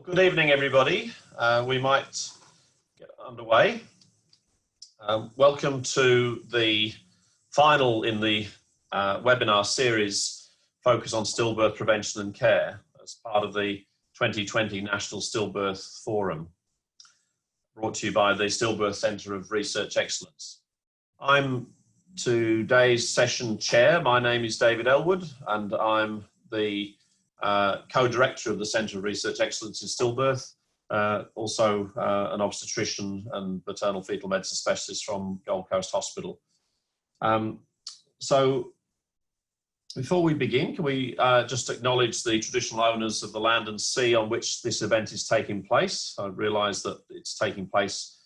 Good evening, everybody. We might get underway. Welcome to the final in the webinar series focused on stillbirth prevention and care as part of the 2020 National Stillbirth Forum, brought to you by the Stillbirth Centre of Research Excellence. I'm today's session chair. My name is David Elwood, and I'm the co-director of the Centre of Research Excellence in Stillbirth, also an obstetrician and maternal fetal medicine specialist from Gold Coast Hospital. So before we begin, can we just acknowledge the traditional owners of the land and sea on which this event is taking place? I realise that it's taking place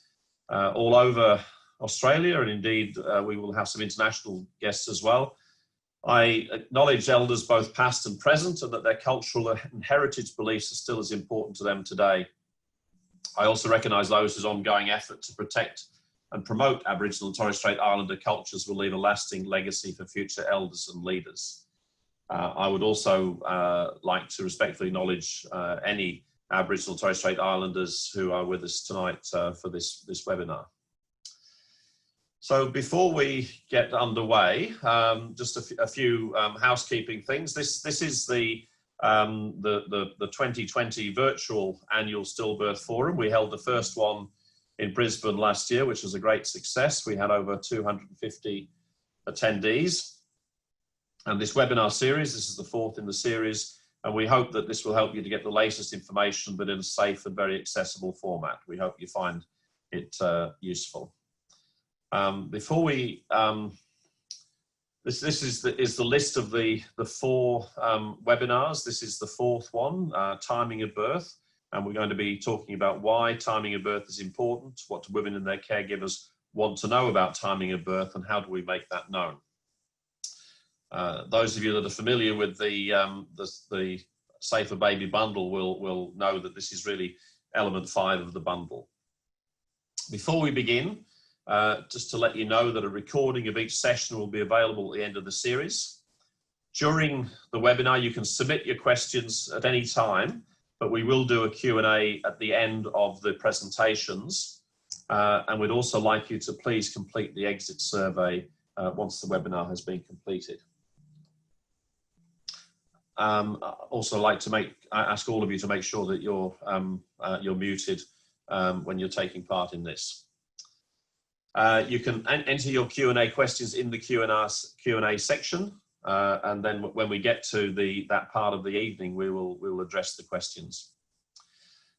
all over Australia, and indeed we will have some international guests as well. I acknowledge elders both past and present, and that their cultural and heritage beliefs are still as important to them today. I also recognise those whose ongoing effort to protect and promote Aboriginal and Torres Strait Islander cultures will leave a lasting legacy for future elders and leaders. I would also like to respectfully acknowledge any Aboriginal and Torres Strait Islanders who are with us tonight for this webinar. So before we get underway, just a few housekeeping things. This is the 2020 virtual annual Stillbirth Forum. We held the first one in Brisbane last year, which was a great success. We had over 250 attendees. And this webinar series, this is the fourth in the series, and we hope that this will help you to get the latest information, but in a safe and very accessible format. We hope you find it useful. Before we, this is the list of the four webinars. This is the fourth one, timing of birth, and we're going to be talking about why timing of birth is important, what do women and their caregivers want to know about timing of birth, and how do we make that known. Those of you that are familiar with the Safer Baby bundle will know that this is really element 5 of the bundle. Before we begin, just to let you know that a recording of each session will be available at the end of the series. During the webinar, you can submit your questions at any time, but we will do a Q&A at the end of the presentations. And we'd also like you to please complete the exit survey once the webinar has been completed. Also like to ask all of you to make sure that you're muted when you're taking part in this. You can enter your Q&A questions in the Q&A section, and then when we get to that part of the evening, we will address the questions.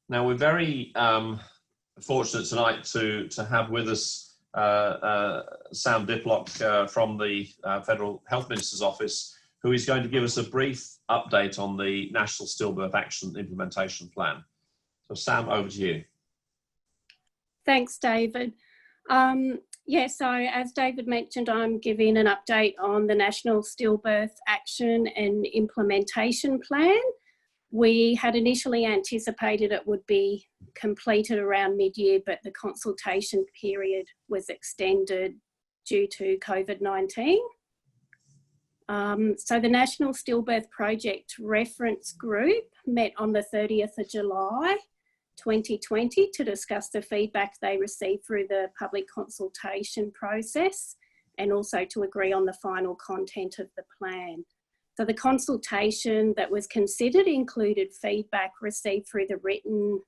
Now, we're very fortunate tonight to have with us Sam Diplock from the Federal Health Minister's Office, who is going to give us a brief update on the National Stillbirth Action Implementation Plan. So Sam, over to you. Thanks, David. So as David mentioned, I'm giving an update on the National Stillbirth Action and Implementation Plan. We had initially anticipated it would be completed around mid-year, but the consultation period was extended due to COVID-19. So the National Stillbirth Project Reference Group met on the 30th of July 2020 to discuss the feedback they received through the public consultation process, and also to agree on the final content of the plan. So the consultation that was considered included feedback received through the written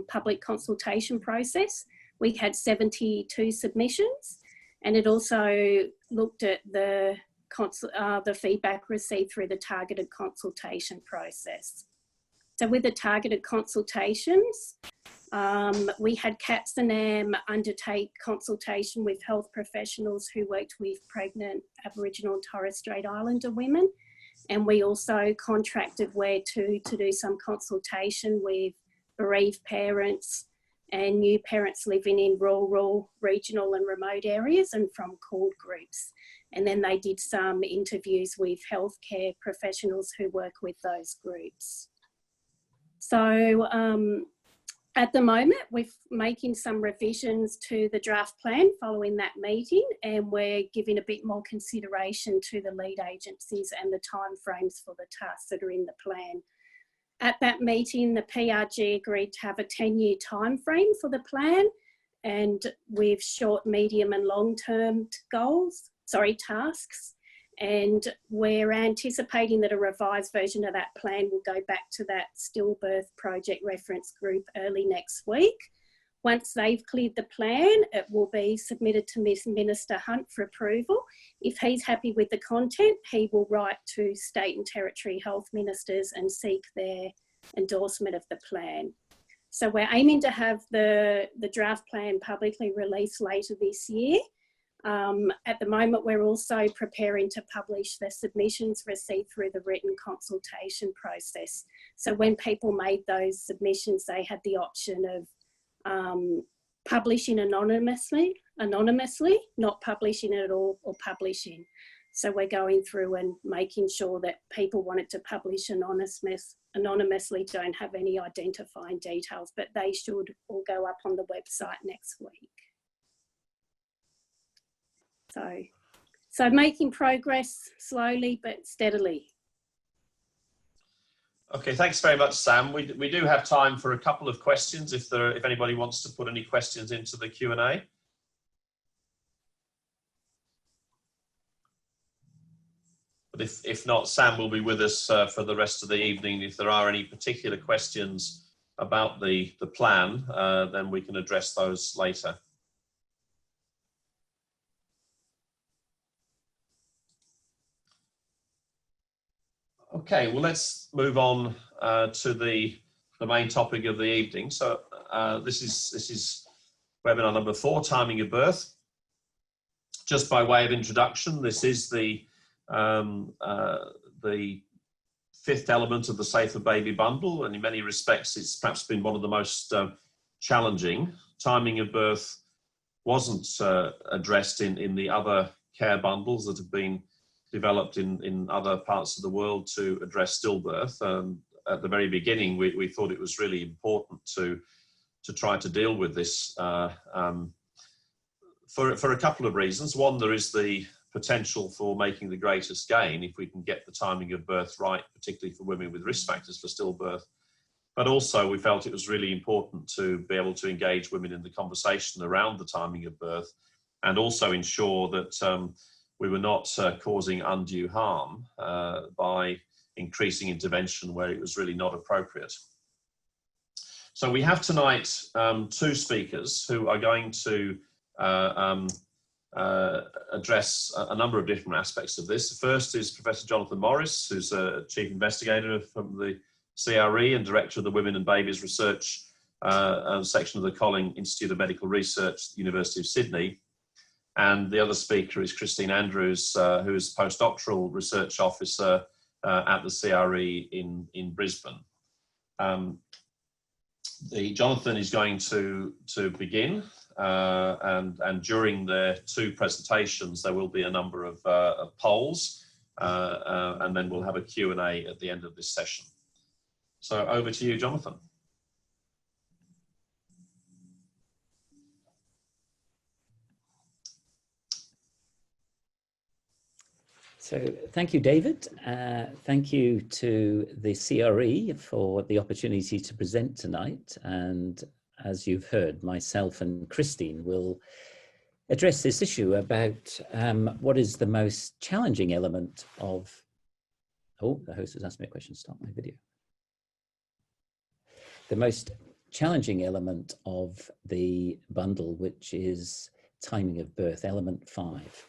public consultation process. We had 72 submissions, and it also looked at the feedback received through the targeted consultation process. So with the targeted consultations, we had CAPS&AM undertake consultation with health professionals who worked with pregnant Aboriginal and Torres Strait Islander women. And we also contracted to do some consultation with bereaved parents and new parents living in rural, regional and remote areas, and from CALD groups. And then they did some interviews with healthcare professionals who work with those groups. So at the moment, we're making some revisions to the draft plan following that meeting, and we're giving a bit more consideration to the lead agencies and the timeframes for the tasks that are in the plan. At that meeting, the PRG agreed to have a 10-year time frame for the plan, and with short, medium and long-term tasks. And we're anticipating that a revised version of that plan will go back to that Stillbirth project reference group early next week. Once they've cleared the plan, it will be submitted to Minister Hunt for approval. If he's happy with the content, he will write to state and territory health ministers and seek their endorsement of the plan. So we're aiming to have the draft plan publicly released later this year. At the moment, we're also preparing to publish the submissions received through the written consultation process. So when people made those submissions, they had the option of publishing anonymously, not publishing it at all, or publishing. So we're going through and making sure that people wanted to publish anonymously don't have any identifying details, but they should all go up on the website next week. So making progress slowly but steadily. Okay, thanks very much, Sam. We do have time for a couple of questions if anybody wants to put any questions into the Q&A. But if not, Sam will be with us for the rest of the evening. If there are any particular questions about the plan, then we can address those later. Okay, well, let's move on to the main topic of the evening. So this is webinar number 4, timing of birth. Just by way of introduction, this is the 5th element of the Safer Baby Bundle, and in many respects, it's perhaps been one of the most challenging. Timing of birth wasn't addressed in the other care bundles that have been developed in other parts of the world to address stillbirth. At the very beginning, we thought it was really important to try to deal with this for a couple of reasons. One, there is the potential for making the greatest gain if we can get the timing of birth right, particularly for women with risk factors for stillbirth. But also we felt it was really important to be able to engage women in the conversation around the timing of birth, and also ensure that we were not causing undue harm by increasing intervention where it was really not appropriate. So we have tonight 2 speakers who are going to address a number of different aspects of this. The first is Professor Jonathan Morris, who's a Chief Investigator from the CRE and Director of the Women and Babies Research section of the Colling Institute of Medical Research at the University of Sydney. And the other speaker is Christine Andrews, who is Postdoctoral Research Officer at the CRE in Brisbane. Jonathan is going to begin, and during their 2 presentations, there will be a number of polls, and then we'll have a Q&A at the end of this session. So over to you, Jonathan. So thank you, David. Thank you to the CRE for the opportunity to present tonight. And as you've heard, myself and Christine will address this issue about what is the most challenging element of... Oh, the host has asked me a question. Stop my video. The most challenging element of the bundle, which is timing of birth, element 5.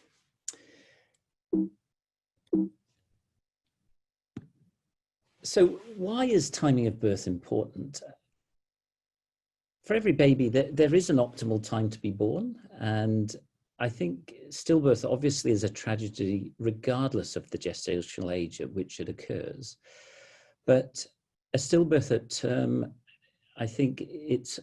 So why is timing of birth important? For every baby, there is an optimal time to be born. And I think stillbirth obviously is a tragedy regardless of the gestational age at which it occurs. But a stillbirth at term, I think it's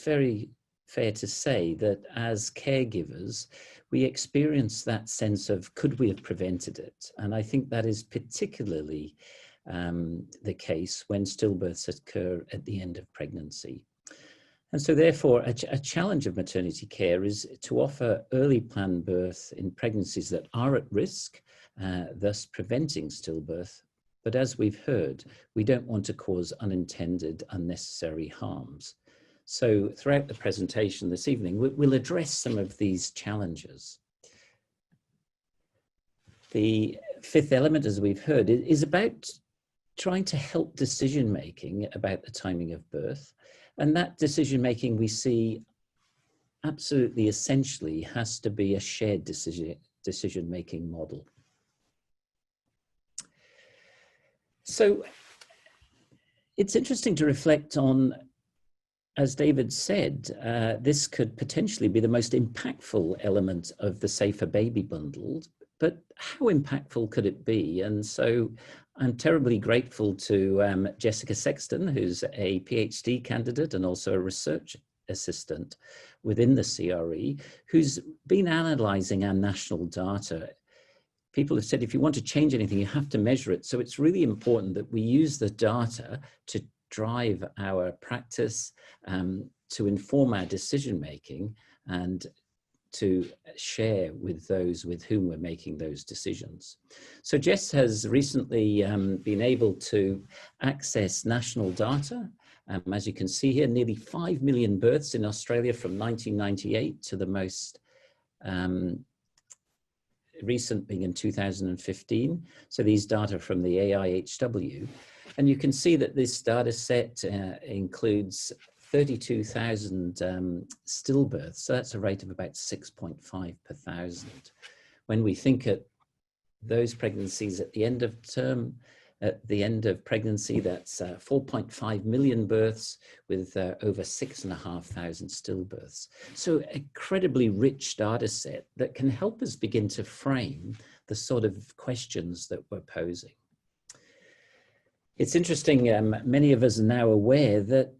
very fair to say that as caregivers, we experience that sense of, could we have prevented it? And I think that is particularly the case when stillbirths occur at the end of pregnancy. And so therefore, a challenge of maternity care is to offer early planned birth in pregnancies that are at risk, thus preventing stillbirth, But as we've heard, we don't want to cause unintended, unnecessary harms. So throughout the presentation this evening, we'll address some of these challenges. The fifth element, as we've heard, is about trying to help decision-making about the timing of birth. And that decision-making we see absolutely essentially has to be a shared decision-making model. So it's interesting to reflect on, as David said, this could potentially be the most impactful element of the Safer Baby Bundle, but how impactful could it be? And so I'm terribly grateful to Jessica Sexton, who's a PhD candidate and also a research assistant within the CRE, who's been analysing our national data. People have said if you want to change anything, you have to measure it. So it's really important that we use the data to drive our practice, to inform our decision-making, and to share with those with whom we're making those decisions. So Jess has recently been able to access national data. As you can see here, nearly 5 million births in Australia from 1998 to the most recent being in 2015. So these data from the AIHW. And you can see that this data set includes 32,000 stillbirths. So that's a rate of about 6.5 per thousand. When we think at those pregnancies at the end of term, at the end of pregnancy, that's 4.5 million births with over 6,500 stillbirths. So incredibly rich data set that can help us begin to frame the sort of questions that we're posing. It's interesting, many of us are now aware that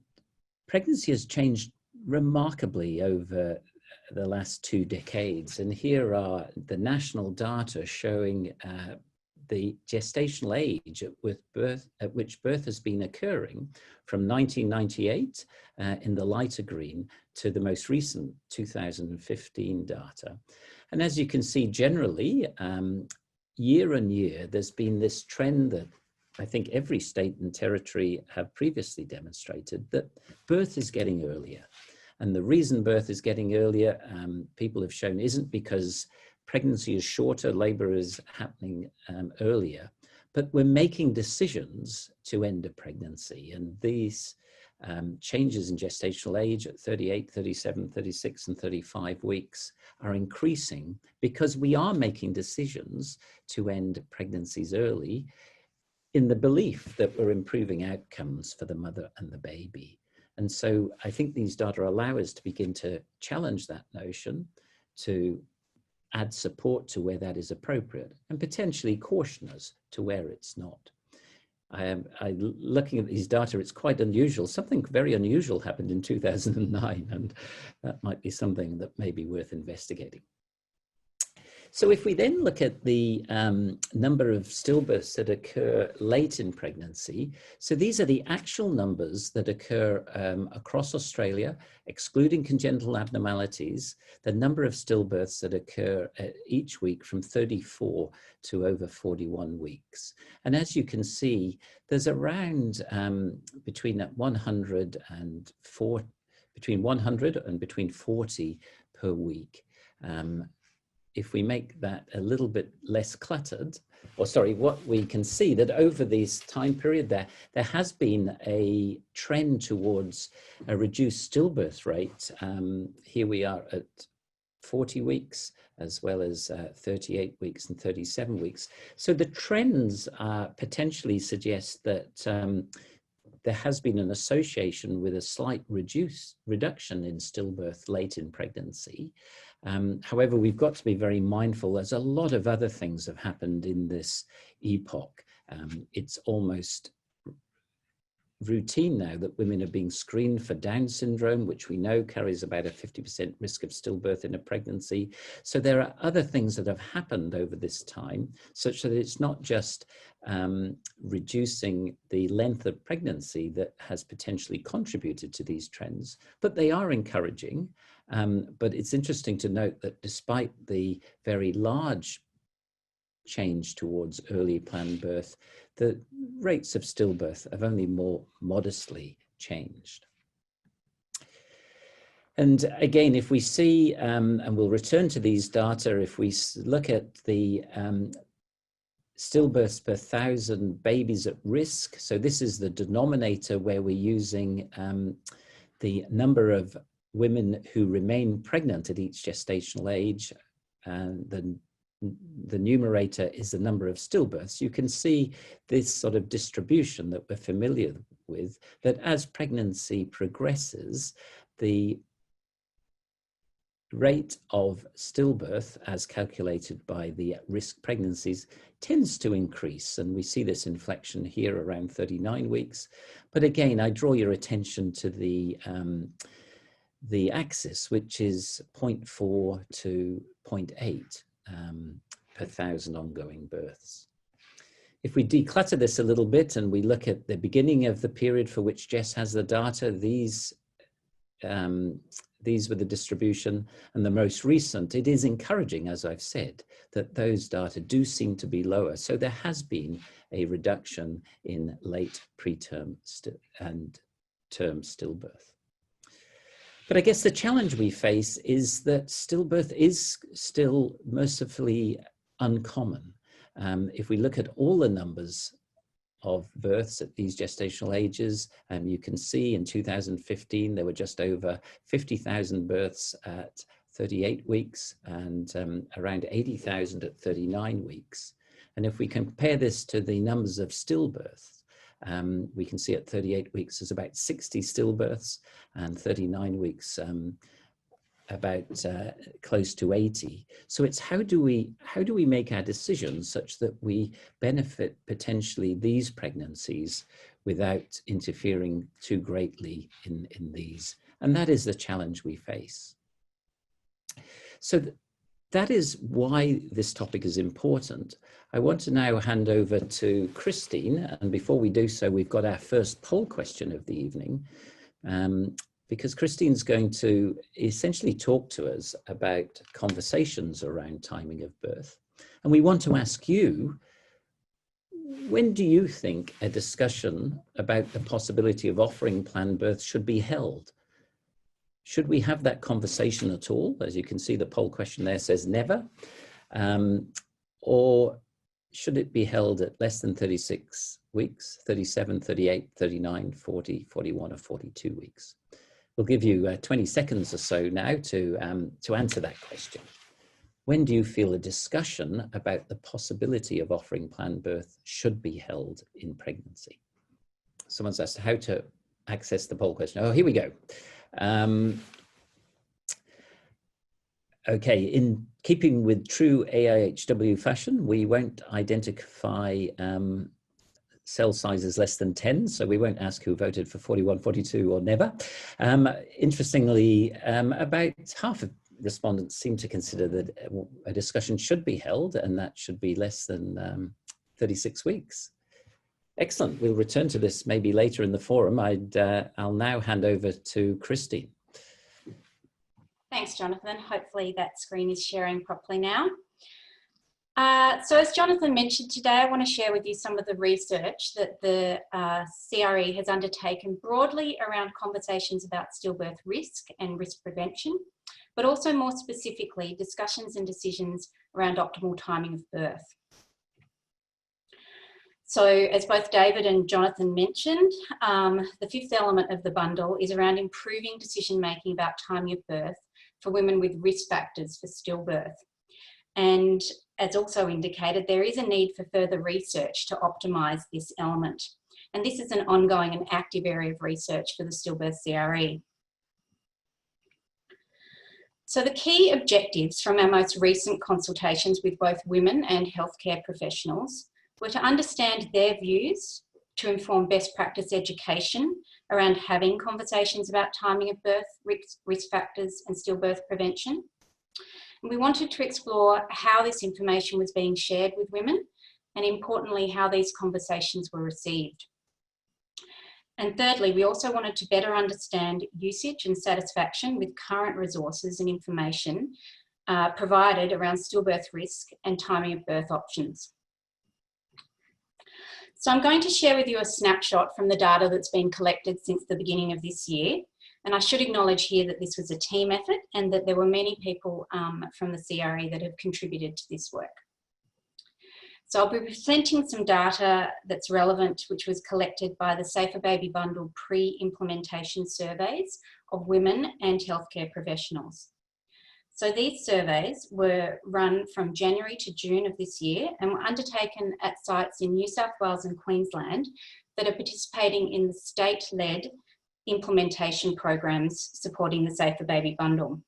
pregnancy has changed remarkably over the last 2 decades. And here are the national data showing the gestational age at which birth has been occurring from 1998 in the lighter green to the most recent 2015 data. And as you can see, generally, year on year, there's been this trend that I think every state and territory have previously demonstrated, that birth is getting earlier. And the reason birth is getting earlier, people have shown, isn't because pregnancy is shorter, labor is happening earlier, but we're making decisions to end a pregnancy. And these changes in gestational age at 38, 37, 36, and 35 weeks are increasing because we are making decisions to end pregnancies early in the belief that we're improving outcomes for the mother and the baby. And so I think these data allow us to begin to challenge that notion, to add support to where that is appropriate, and potentially caution us to where it's not. Looking at these data, it's quite unusual. Something very unusual happened in 2009, and that might be something that may be worth investigating. So if we then look at the number of stillbirths that occur late in pregnancy, so these are the actual numbers that occur across Australia, excluding congenital abnormalities, the number of stillbirths that occur each week from 34 to over 41 weeks. And as you can see, there's around between 100 and 40 per week. If we make that a little bit less cluttered, or sorry, what we can see that over this time period there has been a trend towards a reduced stillbirth rate. Here we are at 40 weeks, as well as 38 weeks and 37 weeks. So the trends potentially suggest that there has been an association with a slight reduction in stillbirth late in pregnancy. However, we've got to be very mindful, as a lot of other things have happened in this epoch. It's almost routine now that women are being screened for Down syndrome, which we know carries about a 50% risk of stillbirth in a pregnancy. So there are other things that have happened over this time, such that it's not just reducing the length of pregnancy that has potentially contributed to these trends, but they are encouraging. But it's interesting to note that despite the very large change towards early planned birth, the rates of stillbirth have only more modestly changed. And again, if we see, and we'll return to these data, if we look at the stillbirths per 1,000 babies at risk, so this is the denominator where we're using the number of women who remain pregnant at each gestational age, and the numerator is the number of stillbirths. You can see this sort of distribution that we're familiar with, that as pregnancy progresses, the rate of stillbirth as calculated by the at-risk pregnancies tends to increase, and we see this inflection here around 39 weeks. But again, I draw your attention to the axis, which is 0.4 to 0.8 per 1,000 ongoing births. If we declutter this a little bit and we look at the beginning of the period for which Jess has the data, these were the distribution, and the most recent, it is encouraging, as I've said, that those data do seem to be lower. So there has been a reduction in late preterm and term stillbirth. But I guess the challenge we face is that stillbirth is still mercifully uncommon. If we look at all the numbers of births at these gestational ages, you can see in 2015 there were just over 50,000 births at 38 weeks and around 80,000 at 39 weeks. And if we compare this to the numbers of stillbirths, we can see at 38 weeks there's about 60 stillbirths, and 39 weeks about close to 80. So it's how do we make our decisions such that we benefit potentially these pregnancies without interfering too greatly in these? And that is the challenge we face. So that is why this topic is important. I want to now hand over to Christine, and before we do so, we've got our first poll question of the evening. Because Christine's going to essentially talk to us about conversations around timing of birth. And we want to ask you, when do you think a discussion about the possibility of offering planned birth should be held? Should we have that conversation at all? As you can see, the poll question there says never. Or should it be held at less than 36 weeks, 37, 38, 39, 40, 41, or 42 weeks? We'll give you 20 seconds or so now to answer that question. When do you feel a discussion about the possibility of offering planned birth should be held in pregnancy? Someone's asked how to access the poll question. Oh, here we go. Okay, in keeping with true AIHW fashion, we won't identify cell sizes less than 10, so we won't ask who voted for 41, 42 or never. Interestingly, about half of respondents seem to consider that a discussion should be held, and that should be less than 36 weeks. Excellent. We'll return to this maybe later in the forum. I'll now hand over to Christine. Thanks, Jonathan. Hopefully that screen is sharing properly now. So as Jonathan mentioned today, I want to share with you some of the research that the CRE has undertaken broadly around conversations about stillbirth risk and risk prevention, but also more specifically, discussions and decisions around optimal timing of birth. So as both David and Jonathan mentioned, the fifth element of the bundle is around improving decision-making about timing of birth for women with risk factors for stillbirth. And as also indicated, there is a need for further research to optimise this element. And this is an ongoing and active area of research for the Stillbirth CRE. So the key objectives from our most recent consultations with both women and healthcare professionals were to understand their views, to inform best practice education around having conversations about timing of birth, risk factors and stillbirth prevention. And we wanted to explore how this information was being shared with women, and importantly, how these conversations were received. And thirdly, we also wanted to better understand usage and satisfaction with current resources and information provided around stillbirth risk and timing of birth options. So I'm going to share with you a snapshot from the data that's been collected since the beginning of this year. And I should acknowledge here that this was a team effort and that there were many people from the CRE that have contributed to this work. So I'll be presenting some data that's relevant, which was collected by the Safer Baby Bundle pre-implementation surveys of women and healthcare professionals. So these surveys were run from January to June of this year and were undertaken at sites in New South Wales and Queensland that are participating in the state-led implementation programs supporting the Safer Baby Bundle.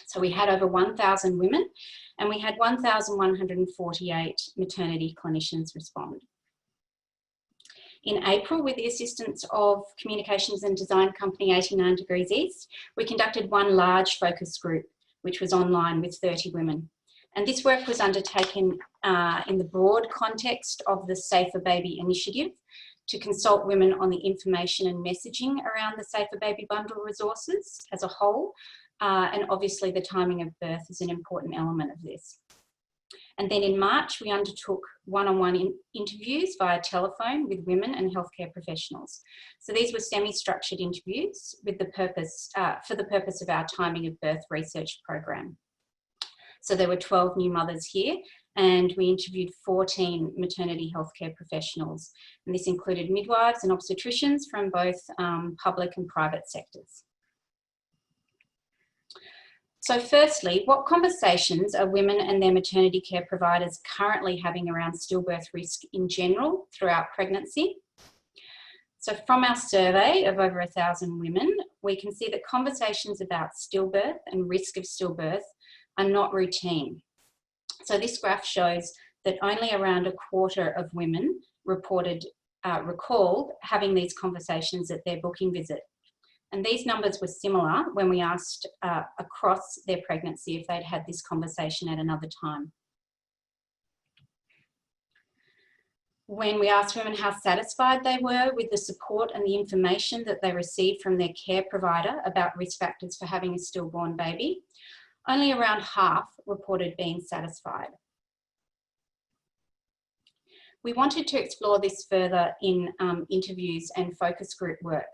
So we had over 1,000 women and we had 1,148 maternity clinicians respond. In April, with the assistance of communications and design company 89 Degrees East, we conducted one large focus group, which was online with 30 women. And this work was undertaken in the broad context of the Safer Baby initiative to consult women on the information and messaging around the Safer Baby Bundle resources as a whole. And obviously the timing of birth is an important element of this. And then in March, we undertook one-on-one interviews via telephone with women and healthcare professionals. So these were semi-structured interviews with the purpose, for the purpose of our timing of birth research program. So there were 12 new mothers here and we interviewed 14 maternity healthcare professionals. And this included midwives and obstetricians from both public and private sectors. So firstly, what conversations are women and their maternity care providers currently having around stillbirth risk in general throughout pregnancy? So from our survey of over 1,000 women, we can see that conversations about stillbirth and risk of stillbirth are not routine. So this graph shows that only around a quarter of women recalled having these conversations at their booking visit. And these numbers were similar when we asked across their pregnancy if they'd had this conversation at another time. When we asked women how satisfied they were with the support and the information that they received from their care provider about risk factors for having a stillborn baby, only around half reported being satisfied. We wanted to explore this further in interviews and focus group work.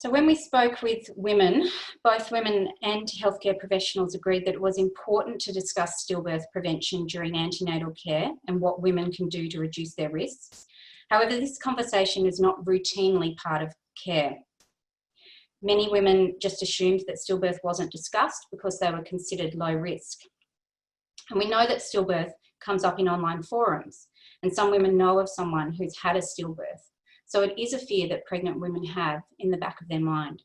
So when we spoke with women, both women and healthcare professionals agreed that it was important to discuss stillbirth prevention during antenatal care and what women can do to reduce their risks. However, this conversation is not routinely part of care. Many women just assumed that stillbirth wasn't discussed because they were considered low risk. And we know that stillbirth comes up in online forums, and some women know of someone who's had a stillbirth. So it is a fear that pregnant women have in the back of their mind.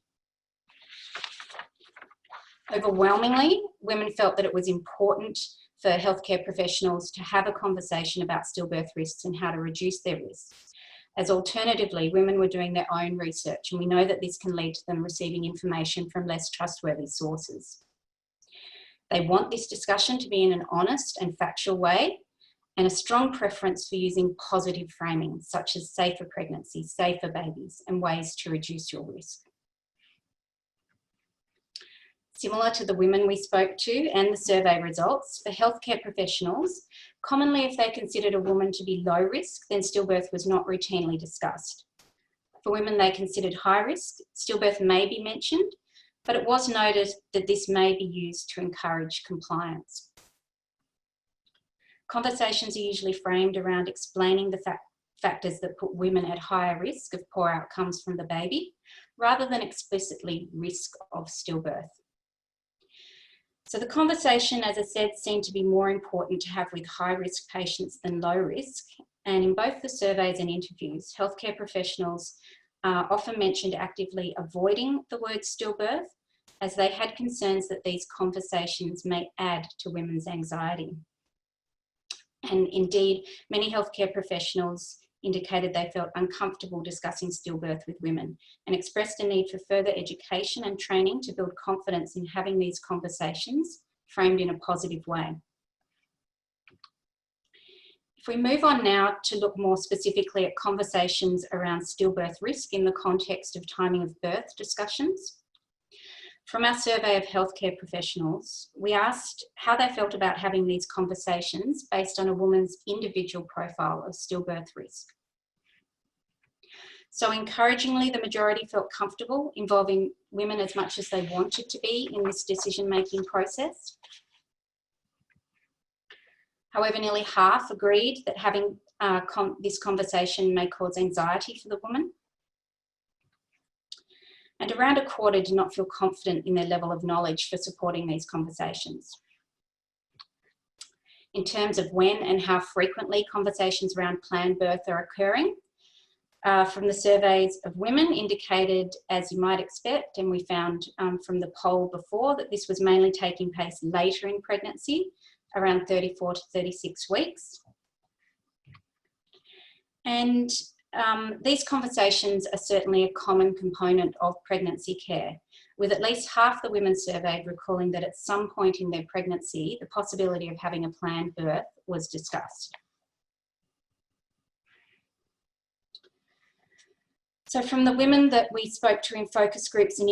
Overwhelmingly, women felt that it was important for healthcare professionals to have a conversation about stillbirth risks and how to reduce their risks. As alternatively, women were doing their own research, and we know that this can lead to them receiving information from less trustworthy sources. They want this discussion to be in an honest and factual way, and a strong preference for using positive framing, such as safer pregnancies, safer babies, and ways to reduce your risk. Similar to the women we spoke to and the survey results, for healthcare professionals, commonly if they considered a woman to be low risk, then stillbirth was not routinely discussed. For women they considered high risk, stillbirth may be mentioned, but it was noted that this may be used to encourage compliance. Conversations are usually framed around explaining the factors that put women at higher risk of poor outcomes from the baby, rather than explicitly risk of stillbirth. So the conversation, as I said, seemed to be more important to have with high-risk patients than low risk. And in both the surveys and interviews, healthcare professionals often mentioned actively avoiding the word stillbirth, as they had concerns that these conversations may add to women's anxiety. And indeed, many healthcare professionals indicated they felt uncomfortable discussing stillbirth with women and expressed a need for further education and training to build confidence in having these conversations framed in a positive way. If we move on now to look more specifically at conversations around stillbirth risk in the context of timing of birth discussions. From our survey of healthcare professionals, we asked how they felt about having these conversations based on a woman's individual profile of stillbirth risk. So encouragingly, the majority felt comfortable involving women as much as they wanted to be in this decision-making process. However, nearly half agreed that having this conversation may cause anxiety for the woman. And around a quarter did not feel confident in their level of knowledge for supporting these conversations. In terms of when and how frequently conversations around planned birth are occurring, from the surveys of women indicated, as you might expect, and we found from the poll before, that this was mainly taking place later in pregnancy, around 34 to 36 weeks. And these conversations are certainly a common component of pregnancy care, with at least half the women surveyed recalling that at some point in their pregnancy, the possibility of having a planned birth was discussed. So from the women that we spoke to in focus groups and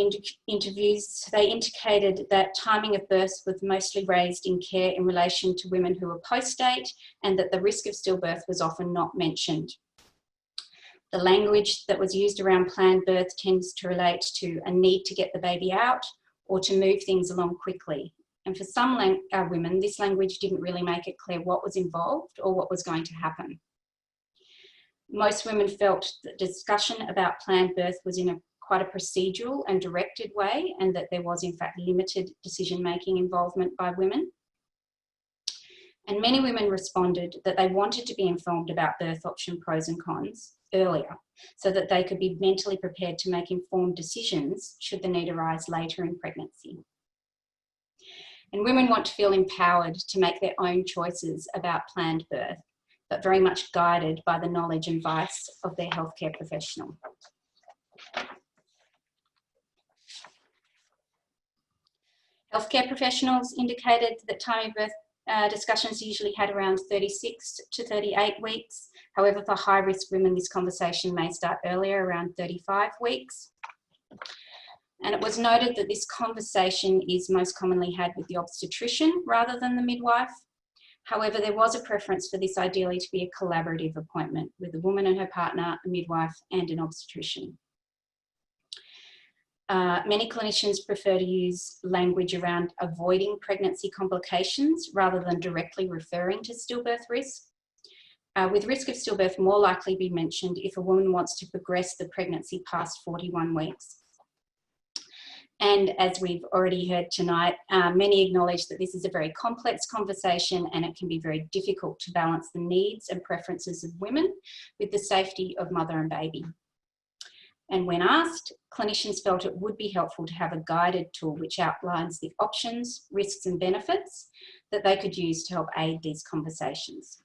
interviews, they indicated that timing of births was mostly raised in care in relation to women who were post-date, and that the risk of stillbirth was often not mentioned. The language that was used around planned birth tends to relate to a need to get the baby out or to move things along quickly. And for some women, this language didn't really make it clear what was involved or what was going to happen. Most women felt that discussion about planned birth was in quite a procedural and directed way, and that there was in fact limited decision-making involvement by women. And many women responded that they wanted to be informed about birth option pros and cons earlier, so that they could be mentally prepared to make informed decisions should the need arise later in pregnancy. And women want to feel empowered to make their own choices about planned birth, but very much guided by the knowledge and advice of their healthcare professional. Healthcare professionals indicated that time of birth discussions usually had around 36 to 38 weeks. However, for high-risk women, this conversation may start earlier, around 35 weeks. And it was noted that this conversation is most commonly had with the obstetrician rather than the midwife. However, there was a preference for this ideally to be a collaborative appointment with a woman and her partner, a midwife, and an obstetrician. Many clinicians prefer to use language around avoiding pregnancy complications rather than directly referring to stillbirth risk, with risk of stillbirth more likely be mentioned if a woman wants to progress the pregnancy past 41 weeks. And as we've already heard tonight, many acknowledge that this is a very complex conversation and it can be very difficult to balance the needs and preferences of women with the safety of mother and baby. And when asked, clinicians felt it would be helpful to have a guided tool which outlines the options, risks and benefits that they could use to help aid these conversations.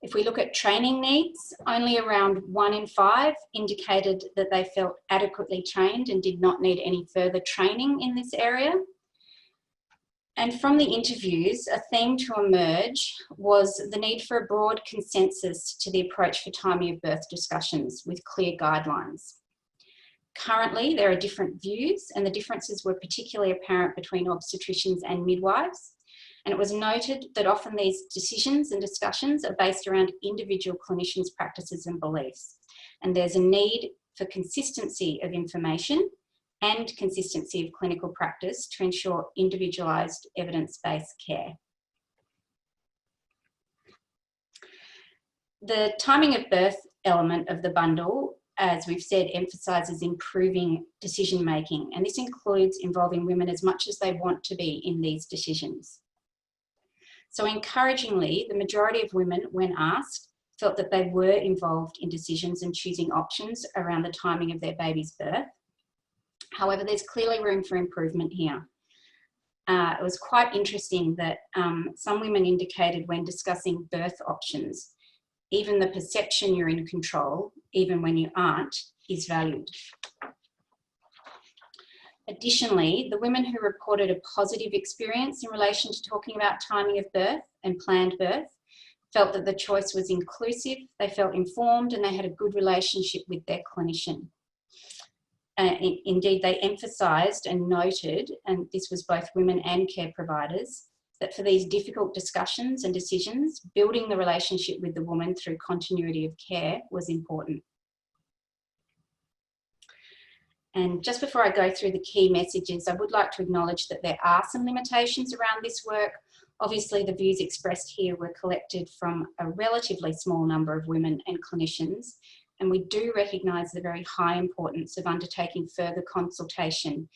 If we look at training needs, only around 1 in 5 indicated that they felt adequately trained and did not need any further training in this area. And from the interviews, a theme to emerge was the need for a broad consensus to the approach for timing of birth discussions with clear guidelines. Currently, there are different views, and the differences were particularly apparent between obstetricians and midwives. And it was noted that often these decisions and discussions are based around individual clinicians' practices and beliefs. And there's a need for consistency of information and consistency of clinical practice to ensure individualised evidence-based care. The timing of birth element of the bundle, as we've said, emphasises improving decision-making, and this includes involving women as much as they want to be in these decisions. So encouragingly, the majority of women, when asked, felt that they were involved in decisions and choosing options around the timing of their baby's birth. However, there's clearly room for improvement here. It was quite interesting that some women indicated when discussing birth options, even the perception you're in control, even when you aren't, is valued. Additionally, the women who reported a positive experience in relation to talking about timing of birth and planned birth felt that the choice was inclusive, they felt informed, and they had a good relationship with their clinician. indeed, they emphasised and noted, and this was both women and care providers, that for these difficult discussions and decisions, building the relationship with the woman through continuity of care was important. And just before I go through the key messages, I would like to acknowledge that there are some limitations around this work. Obviously, the views expressed here were collected from a relatively small number of women and clinicians, and we do recognise the very high importance of undertaking further consultation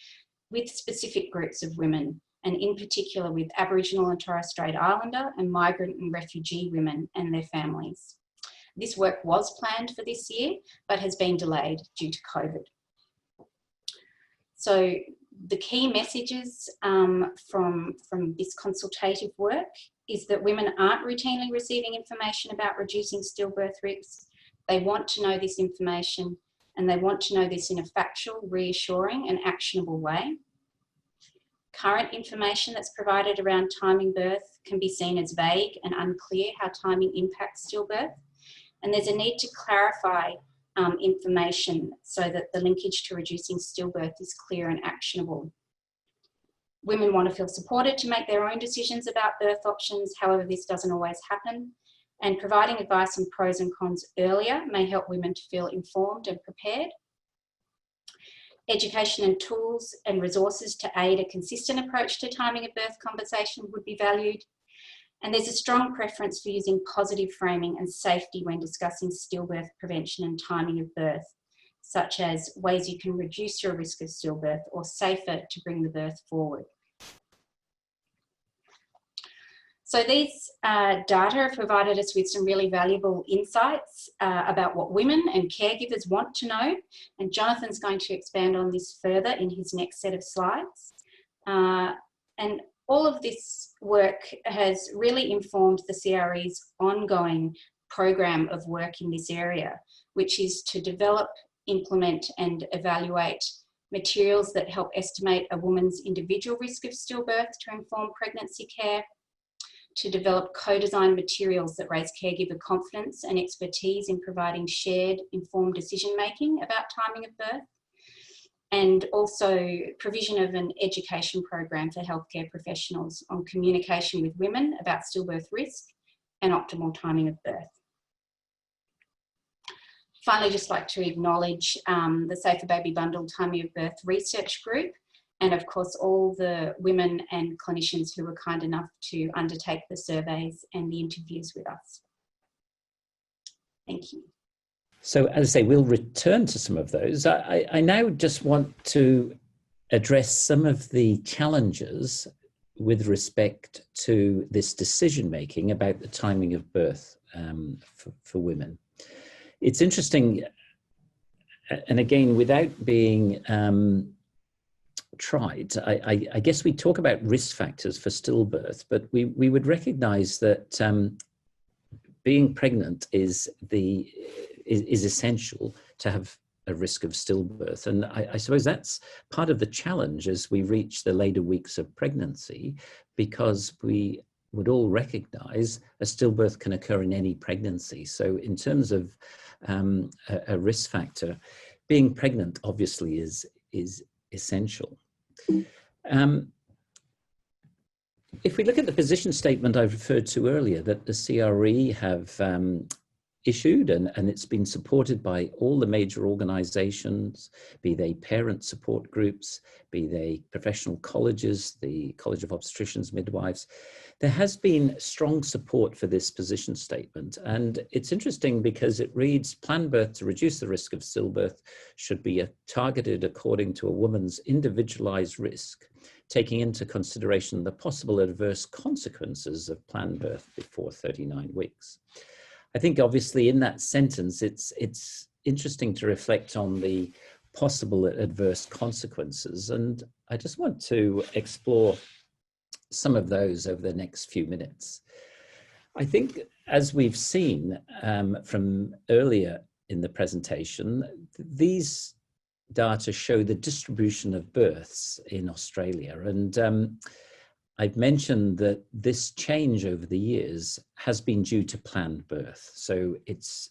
with specific groups of women, and in particular with Aboriginal and Torres Strait Islander and migrant and refugee women and their families. This work was planned for this year, but has been delayed due to COVID. So the key messages from this consultative work is that women aren't routinely receiving information about reducing stillbirth risks. They want to know this information, and they want to know this in a factual, reassuring and actionable way. Current information that's provided around timing birth can be seen as vague and unclear how timing impacts stillbirth, and there's a need to clarify information so that the linkage to reducing stillbirth is clear and actionable. Women want to feel supported to make their own decisions about birth options, however this doesn't always happen, and providing advice on pros and cons earlier may help women to feel informed and prepared. Education and tools and resources to aid a consistent approach to timing of birth conversation would be valued. And there's a strong preference for using positive framing and safety when discussing stillbirth prevention and timing of birth, such as ways you can reduce your risk of stillbirth or safer to bring the birth forward. So these data have provided us with some really valuable insights about what women and caregivers want to know, and Jonathan's going to expand on this further in his next set of slides. And all of this work has really informed the CRE's ongoing program of work in this area, which is to develop, implement and evaluate materials that help estimate a woman's individual risk of stillbirth to inform pregnancy care, to develop co-designed materials that raise caregiver confidence and expertise in providing shared, informed decision-making about timing of birth, and also provision of an education program for healthcare professionals on communication with women about stillbirth risk and optimal timing of birth. Finally, just like to acknowledge the Safer Baby Bundle Timing of Birth Research Group, and of course all the women and clinicians who were kind enough to undertake the surveys and the interviews with us. Thank you. So as I say, we'll return to some of those. I now just want to address some of the challenges with respect to this decision-making about the timing of birth for women. It's interesting, and again, without being tried, I guess we talk about risk factors for stillbirth, but we would recognize that being pregnant is essential to have a risk of stillbirth. And I suppose that's part of the challenge as we reach the later weeks of pregnancy, because we would all recognize a stillbirth can occur in any pregnancy. So in terms of a risk factor, being pregnant obviously is essential. If we look at the position statement I referred to earlier that the CRE have issued, and it's been supported by all the major organizations, be they parent support groups, be they professional colleges, the College of Obstetricians, Midwives, there has been strong support for this position statement. And it's interesting because it reads, planned birth to reduce the risk of stillbirth should be targeted according to a woman's individualized risk, taking into consideration the possible adverse consequences of planned birth before 39 weeks. I think obviously in that sentence, it's interesting to reflect on the possible adverse consequences. And I just want to explore some of those over the next few minutes. I think as we've seen from earlier in the presentation, these data show the distribution of births in Australia. And I've mentioned that this change over the years has been due to planned birth. So it's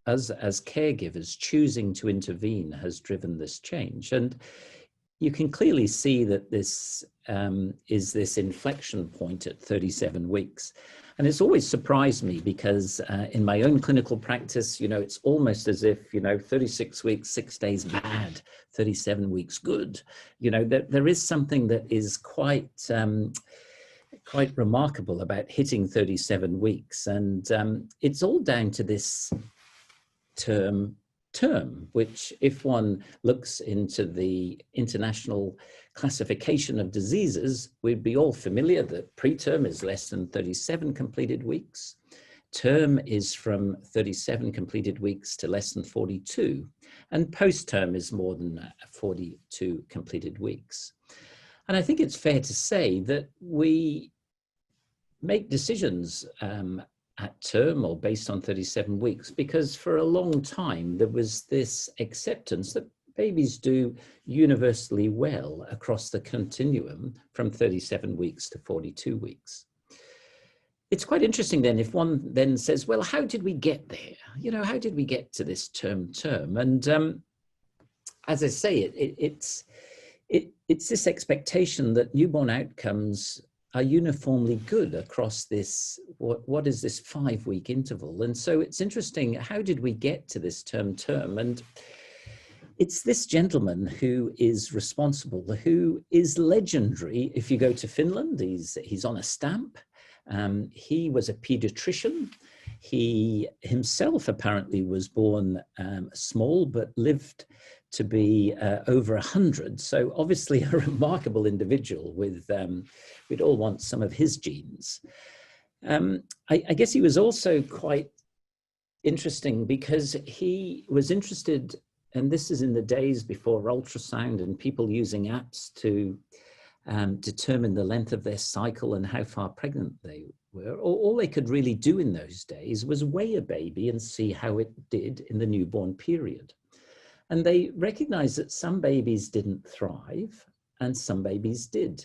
us as caregivers choosing to intervene has driven this change. And you can clearly see that this is this inflection point at 37 weeks. And it's always surprised me because in my own clinical practice, you know, it's almost as if, you know, 36 weeks, 6 days bad, 37 weeks good. You know, there is something that is quite remarkable about hitting 37 weeks. And it's all down to this term, which if one looks into the international classification of diseases, we'd be all familiar that preterm is less than 37 completed weeks. Term is from 37 completed weeks to less than 42. And post-term is more than 42 completed weeks. And I think it's fair to say that we make decisions at term or based on 37 weeks, because for a long time there was this acceptance that babies do universally well across the continuum from 37 weeks to 42 weeks. It's quite interesting then if one then says, well, how did we get there? You know, how did we get to this term? And as I say, it's this expectation that newborn outcomes are uniformly good across this, what is this 5-week interval? And so it's interesting, how did we get to this term? And it's this gentleman who is responsible, who is legendary. If you go to Finland, he's on a stamp. He was a pediatrician. He himself apparently was born small, but lived to be over 100. So obviously a remarkable individual with, we'd all want some of his genes. I guess he was also quite interesting because he was interested, and this is in the days before ultrasound and people using apps to determine the length of their cycle and how far pregnant they were. All they could really do in those days was weigh a baby and see how it did in the newborn period. And they recognized that some babies didn't thrive and some babies did.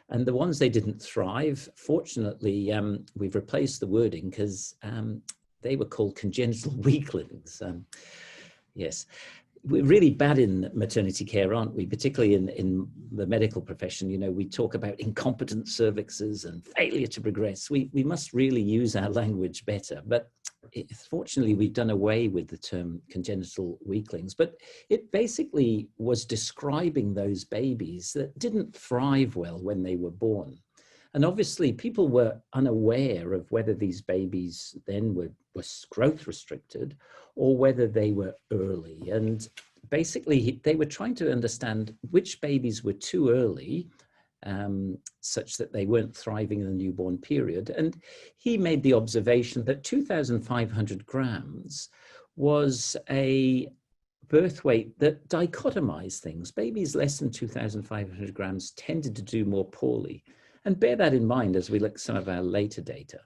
And the ones they didn't thrive, fortunately, we've replaced the wording because they were called congenital weaklings. Yes. We're really bad in maternity care, aren't we? Particularly in the medical profession. You know, we talk about incompetent cervixes and failure to progress. We must really use our language better. But fortunately, we've done away with the term congenital weaklings. But it basically was describing those babies that didn't thrive well when they were born. And obviously, people were unaware of whether these babies then were growth restricted or whether they were early. And basically, they were trying to understand which babies were too early, such that they weren't thriving in the newborn period. And he made the observation that 2,500 grams was a birth weight that dichotomized things. Babies less than 2,500 grams tended to do more poorly. And bear that in mind as we look at some of our later data.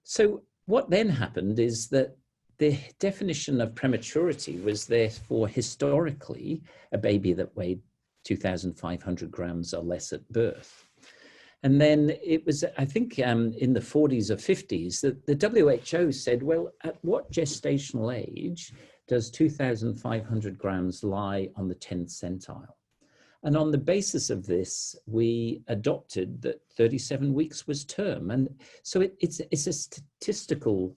So what then happened is that the definition of prematurity was therefore historically a baby that weighed 2,500 grams or less at birth. And then it was, I think, in the 40s or 50s, that the WHO said, well, at what gestational age does 2,500 grams lie on the 10th centile? And on the basis of this, we adopted that 37 weeks was term. And so it's a statistical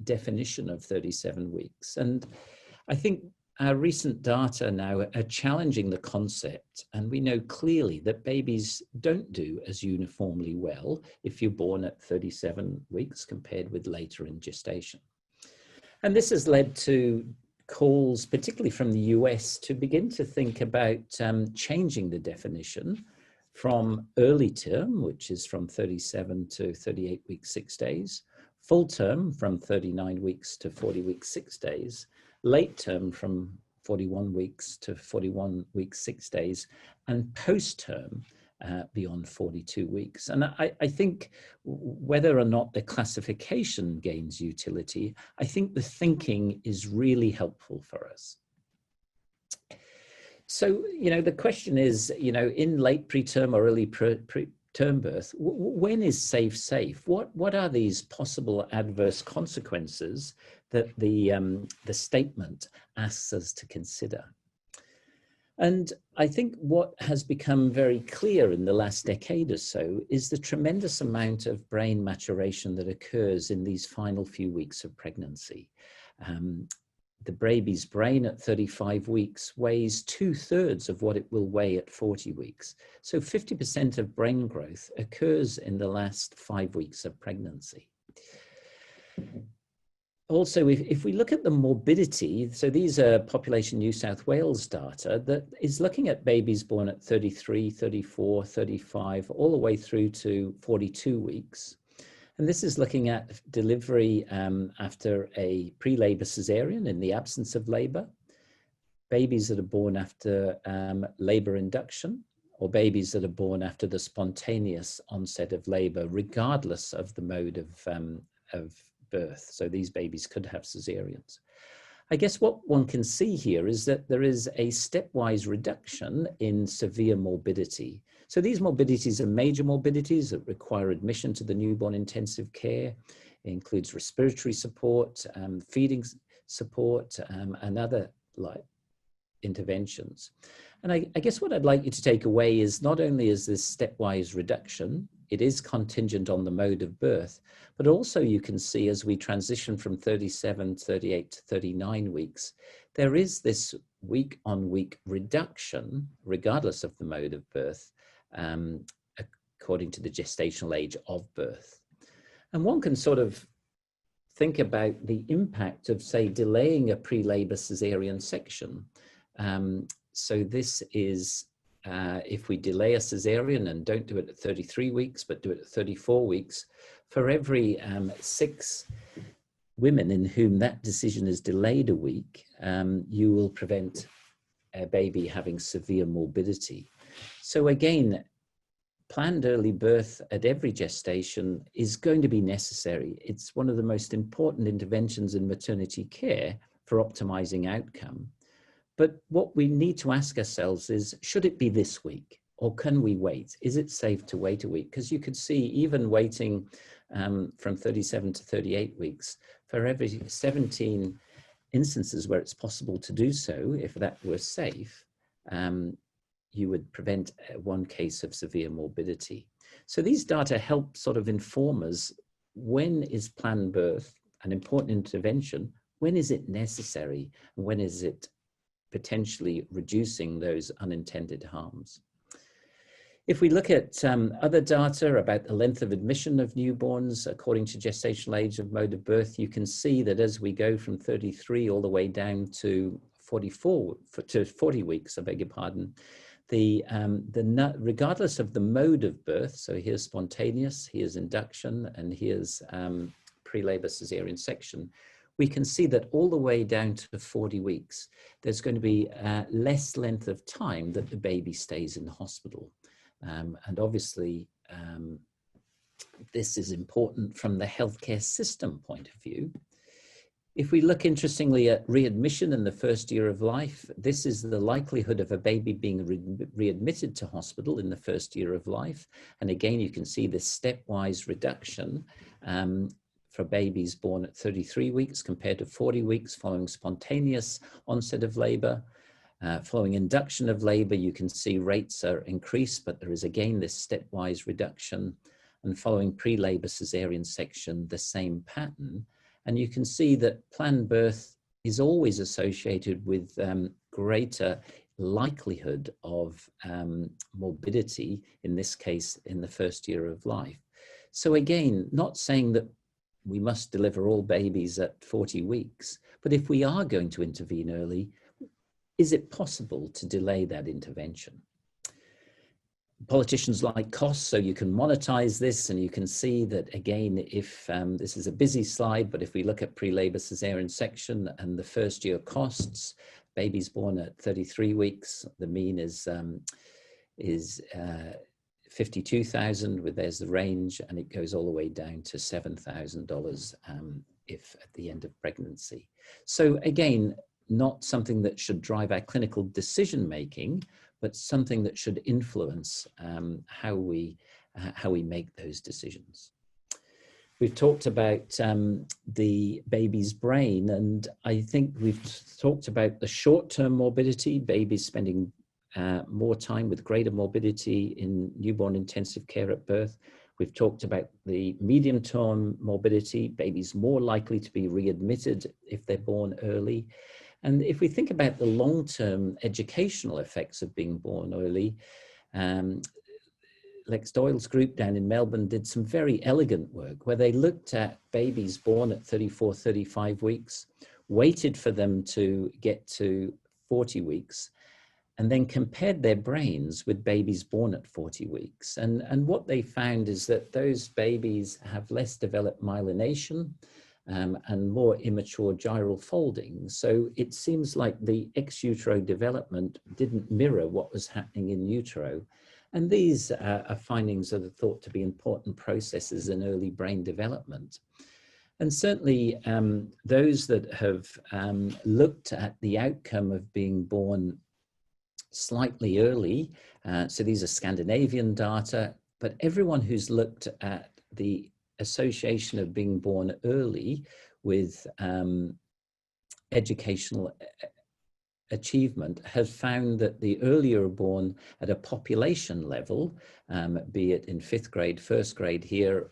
definition of 37 weeks. And I think our recent data now are challenging the concept. And we know clearly that babies don't do as uniformly well if you're born at 37 weeks compared with later in gestation. And this has led to calls, particularly from the US, to begin to think about changing the definition from early term, which is from 37 to 38 weeks, 6 days, full term from 39 weeks to 40 weeks, 6 days, late term from 41 weeks to 41 weeks, 6 days, and post-term beyond 42 weeks. And I think whether or not the classification gains utility, I think the thinking is really helpful for us. So, you know, the question is, you know, in late preterm or early preterm birth, when is safe? What are these possible adverse consequences that the statement asks us to consider. And I think what has become very clear in the last decade or so is the tremendous amount of brain maturation that occurs in these final few weeks of pregnancy. The baby's brain at 35 weeks weighs 2/3 of what it will weigh at 40 weeks. So 50% of brain growth occurs in the last 5 weeks of pregnancy. Also, if we look at the morbidity, so these are Population New South Wales data that is looking at babies born at 33, 34, 35, all the way through to 42 weeks. And this is looking at delivery after a pre-labor cesarean in the absence of labor, babies that are born after labor induction, or babies that are born after the spontaneous onset of labor, regardless of the mode of birth. So these babies could have cesareans. I guess what one can see here is that there is a stepwise reduction in severe morbidity. So these morbidities are major morbidities that require admission to the newborn intensive care. It includes respiratory support, feeding support, and other interventions. And I guess what I'd like you to take away is not only is this stepwise reduction, it is contingent on the mode of birth, but also you can see as we transition from 37, 38 to 39 weeks, there is this week-on-week reduction, regardless of the mode of birth, according to the gestational age of birth. And one can sort of think about the impact of, say, delaying a pre-labor cesarean section. So this is if we delay a cesarean and don't do it at 33 weeks, but do it at 34 weeks, for every 6 women in whom that decision is delayed a week, you will prevent a baby having severe morbidity. So again, planned early birth at every gestation is going to be necessary. It's one of the most important interventions in maternity care for optimizing outcome. But what we need to ask ourselves is, should it be this week or can we wait? Is it safe to wait a week? Because you could see even waiting from 37 to 38 weeks, for every 17 instances where it's possible to do so, if that were safe, you would prevent 1 case of severe morbidity. So these data help sort of inform us, when is planned birth an important intervention? When is it necessary? And when is it potentially reducing those unintended harms? If we look at other data about the length of admission of newborns according to gestational age of mode of birth, you can see that as we go from 33 all the way down to 40 weeks, I beg your pardon, regardless of the mode of birth, so here's spontaneous, here's induction, and here's pre-labor cesarean section, we can see that all the way down to 40 weeks, there's going to be less length of time that the baby stays in the hospital. And obviously, this is important from the healthcare system point of view. If we look interestingly at readmission in the first year of life, this is the likelihood of a baby being readmitted to hospital in the first year of life. And again, you can see this stepwise reduction for babies born at 33 weeks compared to 40 weeks following spontaneous onset of labor. Following induction of labor, you can see rates are increased, but there is again this stepwise reduction. And following pre-labor cesarean section, the same pattern. And you can see that planned birth is always associated with greater likelihood of morbidity, in this case, in the first year of life. So again, not saying that we must deliver all babies at 40 weeks, but if we are going to intervene early, is it possible to delay that intervention? Politicians like costs, so you can monetize this, and you can see that again, if this is a busy slide, but if we look at pre-labor cesarean section and the first year costs, babies born at 33 weeks, the mean is 52,000, with there's the range, and it goes all the way down to $7,000 if at the end of pregnancy. So again, not something that should drive our clinical decision making, but something that should influence how we make those decisions. We've talked about the baby's brain, and I think we've talked about the short-term morbidity, babies spending more time with greater morbidity in newborn intensive care at birth. We've talked about the medium-term morbidity, babies more likely to be readmitted if they're born early. And if we think about the long-term educational effects of being born early, Lex Doyle's group down in Melbourne did some very elegant work where they looked at babies born at 34, 35 weeks, waited for them to get to 40 weeks, and then compared their brains with babies born at 40 weeks. And what they found is that those babies have less developed myelination and more immature gyral folding. So it seems like the ex utero development didn't mirror what was happening in utero. And these are findings that are thought to be important processes in early brain development. And certainly those that have looked at the outcome of being born slightly early, so these are Scandinavian data, but everyone who's looked at the association of being born early with educational achievement has found that the earlier born at a population level, be it in 5th grade, 1st grade here,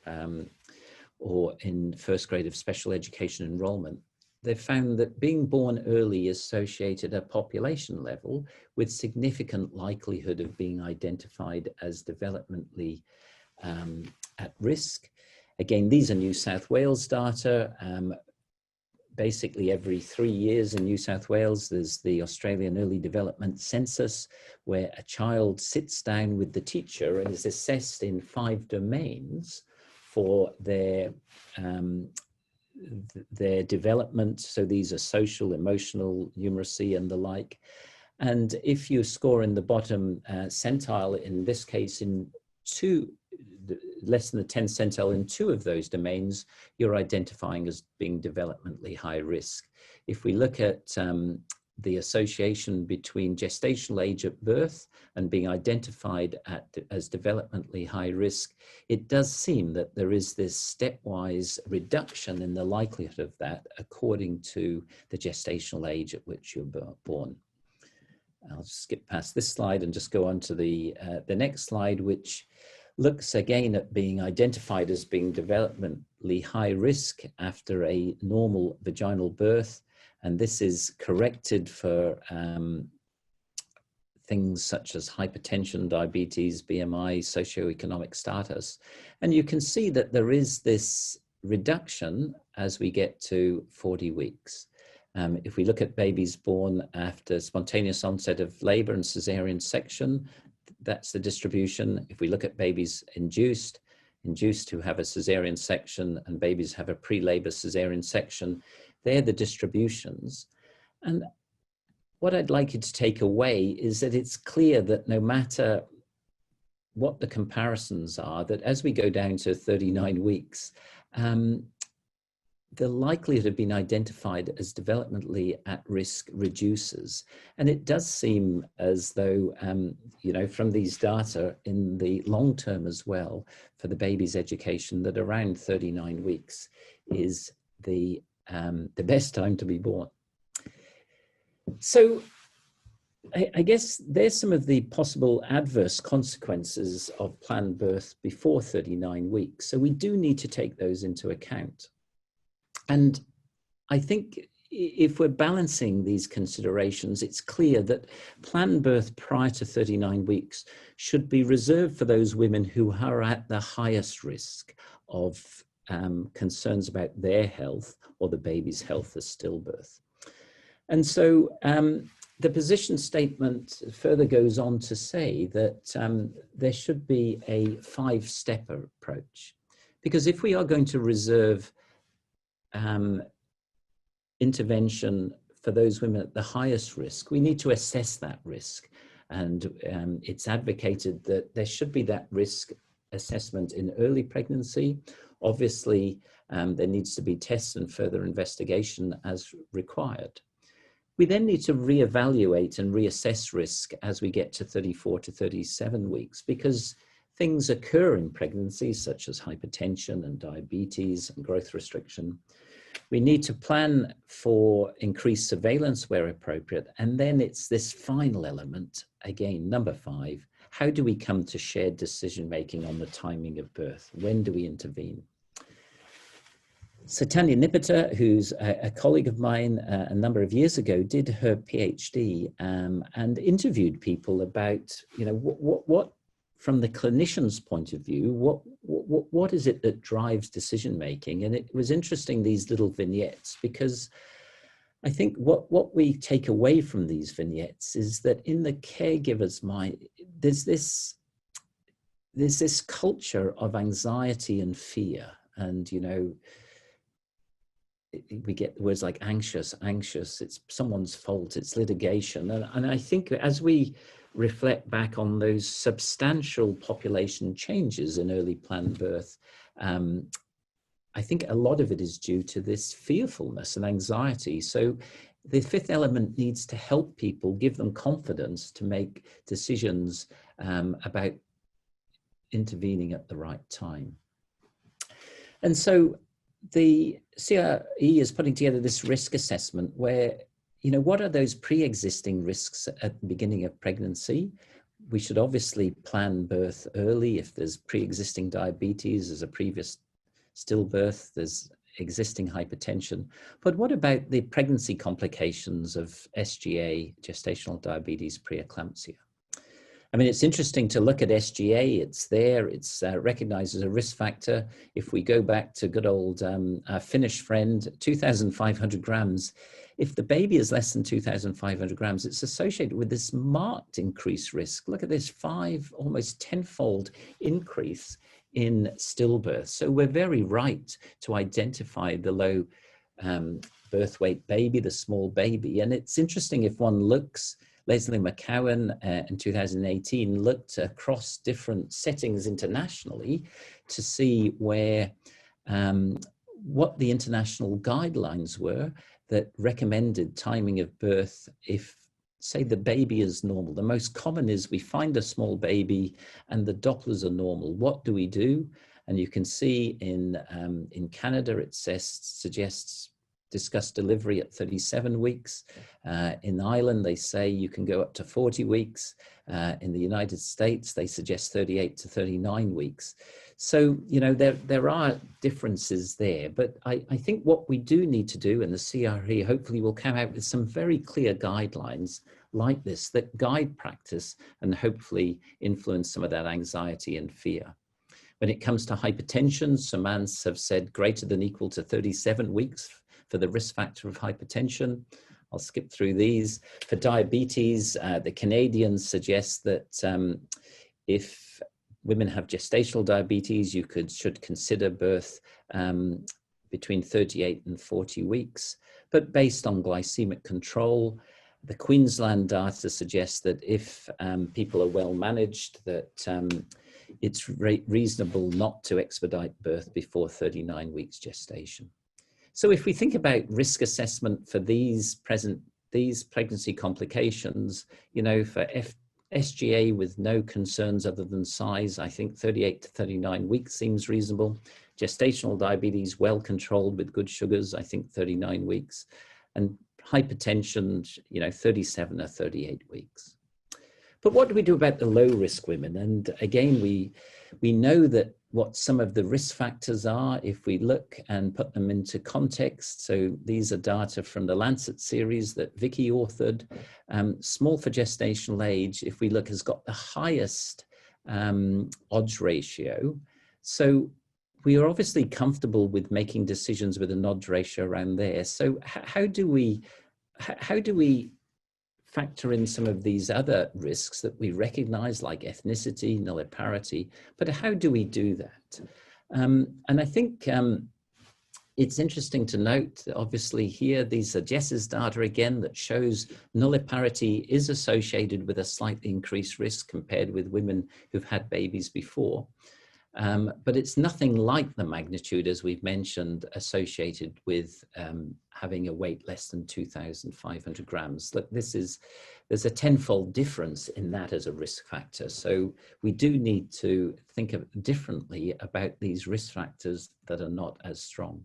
or in 1st grade of special education enrollment, they've found that being born early is associated at a population level with significant likelihood of being identified as developmentally at risk. Again, these are New South Wales data. Basically every 3 years in New South Wales, there's the Australian Early Development Census, where a child sits down with the teacher and is assessed in 5 domains for their development. So these are social, emotional, numeracy, and the like. And if you score in the bottom centile, in this case, in less than the 10th centile in 2 of those domains, you're identifying as being developmentally high risk. If we look at the association between gestational age at birth and being identified as developmentally high risk, it does seem that there is this stepwise reduction in the likelihood of that according to the gestational age at which you're born. I'll just skip past this slide and just go on to the next slide, which looks again at being identified as being developmentally high risk after a normal vaginal birth. And this is corrected for things such as hypertension, diabetes, BMI, socioeconomic status. And you can see that there is this reduction as we get to 40 weeks. If we look at babies born after spontaneous onset of labor and cesarean section, that's the distribution. If we look at babies induced who have a cesarean section, and babies have a pre-labor cesarean section, they're the distributions. And what I'd like you to take away is that it's clear that no matter what the comparisons are, that as we go down to 39 weeks, the likelihood of being identified as developmentally at risk reduces. And it does seem as though, you know, from these data in the long term as well, for the baby's education, that around 39 weeks is the best time to be born. So I guess there's some of the possible adverse consequences of planned birth before 39 weeks. So we do need to take those into account. And I think if we're balancing these considerations, it's clear that planned birth prior to 39 weeks should be reserved for those women who are at the highest risk of concerns about their health or the baby's health as stillbirth. And so the position statement further goes on to say that there should be a 5-step approach, because if we are going to reserve intervention for those women at the highest risk, we need to assess that risk. And it's advocated that there should be that risk assessment in early pregnancy. Obviously, there needs to be tests and further investigation as required. We then need to reevaluate and reassess risk as we get to 34 to 37 weeks, because things occur in pregnancy, such as hypertension and diabetes and growth restriction. We need to plan for increased surveillance where appropriate. And then it's this final element, again, number 5, how do we come to shared decision-making on the timing of birth? When do we intervene? So Tanya Nipiter, who's a colleague of mine a number of years ago, did her PhD and interviewed people about, what from the clinician's point of view, what is it that drives decision-making? And it was interesting, these little vignettes, because I think what we take away from these vignettes is that in the caregiver's mind, there's this culture of anxiety and fear. And, we get words like anxious, it's someone's fault, it's litigation. And I think as we reflect back on those substantial population changes in early planned birth, I think a lot of it is due to this fearfulness and anxiety. So the 5th element needs to help people, give them confidence to make decisions about intervening at the right time. And so the CRE is putting together this risk assessment where, what are those pre-existing risks at the beginning of pregnancy? We should obviously plan birth early. If there's pre-existing diabetes, there's a previous stillbirth, there's existing hypertension. But what about the pregnancy complications of SGA, gestational diabetes, preeclampsia? I mean, it's interesting to look at SGA. It's there, it's recognized as a risk factor. If we go back to good old Finnish friend, 2,500 grams, if the baby is less than 2,500 grams, it's associated with this marked increased risk. Look at this 5, almost 10-fold increase in stillbirth. So we're very right to identify the low birth weight baby, the small baby. And it's interesting if one looks, Leslie McCowan in 2018 looked across different settings internationally to see where what the international guidelines were that recommended timing of birth if, say, the baby is normal. The most common is we find a small baby and the Dopplers are normal. What do we do? And you can see in Canada, it suggests discuss delivery at 37 weeks. In Ireland, they say you can go up to 40 weeks. In the United States, they suggest 38 to 39 weeks. So, there are differences there, but I think what we do need to do, and the CRE hopefully will come out with some very clear guidelines like this that guide practice and hopefully influence some of that anxiety and fear. When it comes to hypertension, Samans have said greater than equal to 37 weeks for the risk factor of hypertension. I'll skip through these. For diabetes, the Canadians suggest that if women have gestational diabetes, you should consider birth between 38 and 40 weeks. But based on glycemic control, the Queensland data suggests that if people are well managed, that it's reasonable not to expedite birth before 39 weeks gestation. So if we think about risk assessment for these pregnancy complications, for SGA with no concerns other than size, I think 38 to 39 weeks seems reasonable. Gestational diabetes, well controlled with good sugars, I think 39 weeks. And hypertension, 37 or 38 weeks. But what do we do about the low risk women? And again, we know that what some of the risk factors are if we look and put them into context. So these are data from the Lancet series that Vicky authored. Small for gestational age, if we look, has got the highest odds ratio. So we are obviously comfortable with making decisions with an odds ratio around there. So how do we factor in some of these other risks that we recognize, like ethnicity, nulliparity, but how do we do that? And I think it's interesting to note that obviously here, these are Jess's data again that shows nulliparity is associated with a slightly increased risk compared with women who've had babies before. but it's nothing like the magnitude, as we've mentioned, associated with having a weight less than 2,500 grams. Look, there's a tenfold difference in that as a risk factor. So we do need to think differently about these risk factors that are not as strong.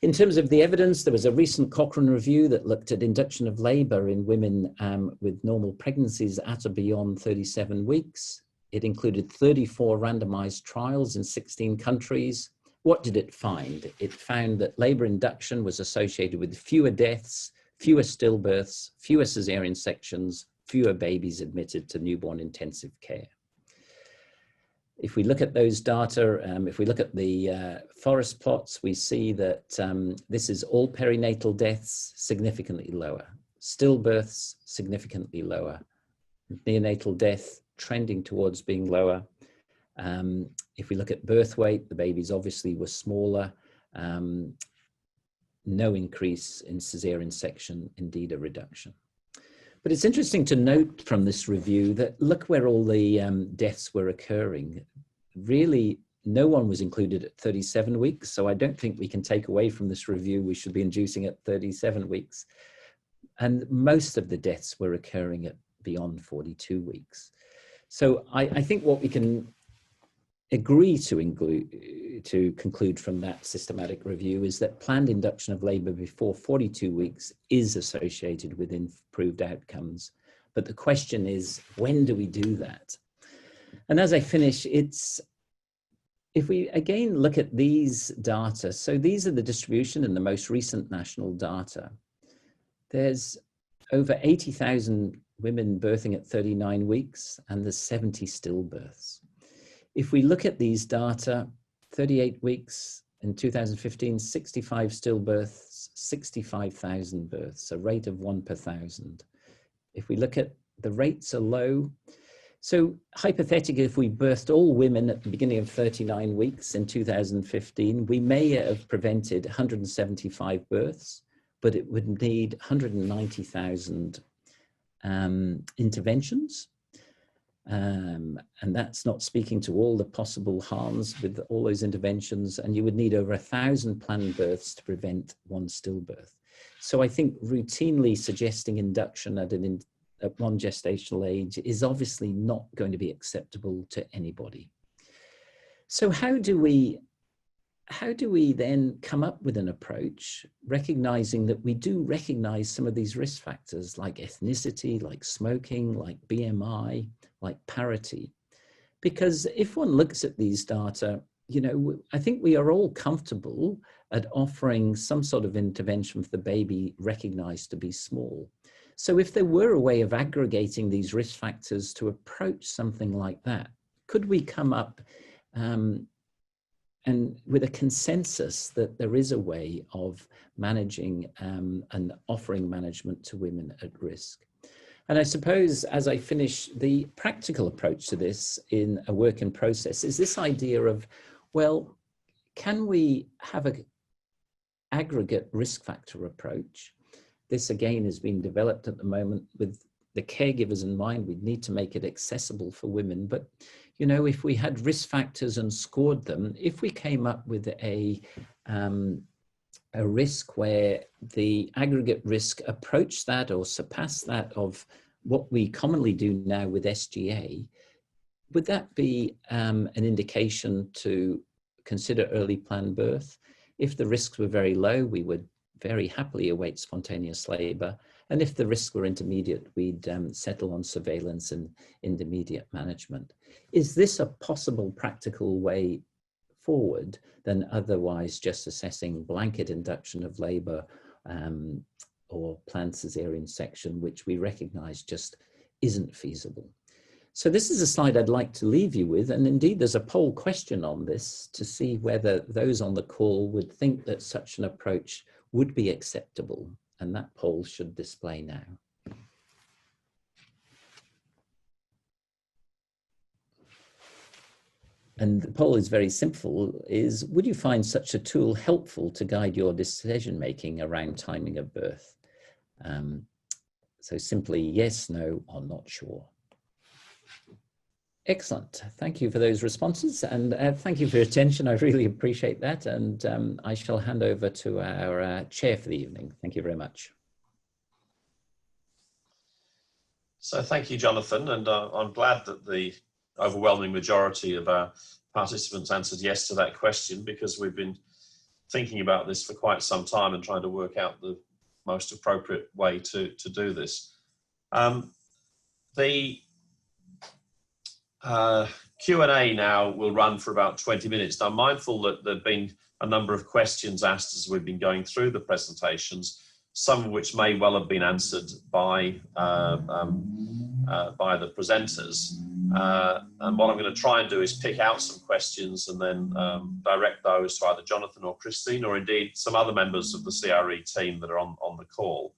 In terms of the evidence, there was a recent Cochrane review that looked at induction of labour in women with normal pregnancies at or beyond 37 weeks. It included 34 randomised trials in 16 countries. What did it find? It found that labour induction was associated with fewer deaths, fewer stillbirths, fewer caesarean sections, fewer babies admitted to newborn intensive care. If we look at those data, if we look at the forest plots, we see that this is all perinatal deaths, significantly lower. Stillbirths, significantly lower. Neonatal death, trending towards being lower. If we look at birth weight, the babies obviously were smaller. No increase in caesarean section, indeed a reduction. But it's interesting to note from this review that look where all the deaths were occurring. Really, no one was included at 37 weeks. So I don't think we can take away from this review we should be inducing at 37 weeks. And most of the deaths were occurring at beyond 42 weeks. So I think what we can agree to conclude from that systematic review is that planned induction of labour before 42 weeks is associated with improved outcomes. But the question is, when do we do that? And as I finish, if we again look at these data, so these are the distribution in the most recent national data. There's over 80,000 women birthing at 39 weeks, and there's 70 stillbirths. If we look at these data, 38 weeks in 2015, 65 stillbirths, 65,000 births, a rate of 1 per 1,000. If we look at the rates are low. So hypothetically, if we birthed all women at the beginning of 39 weeks in 2015, we may have prevented 175 births, but it would need 190,000 interventions. And that's not speaking to all the possible harms with all those interventions. And you would need over 1,000 planned births to prevent one stillbirth. So I think routinely suggesting induction at one gestational age is obviously not going to be acceptable to anybody. So how do we then come up with an approach, recognizing that we do recognize some of these risk factors like ethnicity, like smoking, like BMI, like parity? Because if one looks at these data, you know, I think we are all comfortable at offering some sort of intervention for the baby recognized to be small. So if there were a way of aggregating these risk factors to approach something like that, could we come up and with a consensus that there is a way of managing and offering management to women at risk? And I suppose as I finish, the practical approach to this in a work in process is this idea of, well, can we have an aggregate risk factor approach? This again is being developed at the moment with the caregivers in mind. We'd need to make it accessible for women. But, you know, if we had risk factors and scored them, if we came up with a risk where the aggregate risk approached that or surpassed that of what we commonly do now with SGA, would that be an indication to consider early planned birth? If the risks were very low, we would very happily await spontaneous labour. And if the risks were intermediate, we'd settle on surveillance and intermediate management. Is this a possible practical way forward than otherwise just assessing blanket induction of labour or planned caesarean section, which we recognise just isn't feasible? So this is a slide I'd like to leave you with, and indeed there's a poll question on this to see whether those on the call would think that such an approach would be acceptable, and that poll should display now. And the poll is very simple, is would you find such a tool helpful to guide your decision making around timing of birth? So simply yes, no, or not sure. Excellent. Thank you for those responses, and thank you for your attention. I really appreciate that. And I shall hand over to our chair for the evening. Thank you very much. So thank you, Jonathan. And I'm glad that the overwhelming majority of our participants answered yes to that question, because we've been thinking about this for quite some time and trying to work out the most appropriate way to do this. The Q&A now will run for about 20 minutes. Now, I'm mindful that there have been a number of questions asked as we've been going through the presentations, some of which may well have been answered by the presenters. And what I'm going to try and do is pick out some questions and then direct those to either Jonathan or Christine, or indeed some other members of the CRE team that are on the call.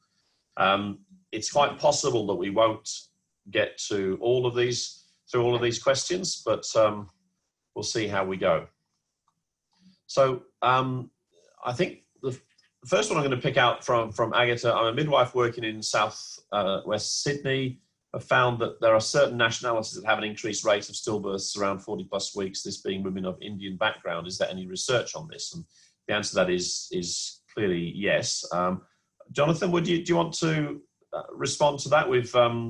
It's quite possible that we won't get to all of these questions, but we'll see how we go. So I think the first one I'm going to pick out from Agatha. I'm a midwife working in South West Sydney. I've found that there are certain nationalities that have an increased rate of stillbirths around 40+ weeks, this being women of Indian background. Is there any research on this? And the answer to that is clearly yes. Jonathan, do you want to respond to that?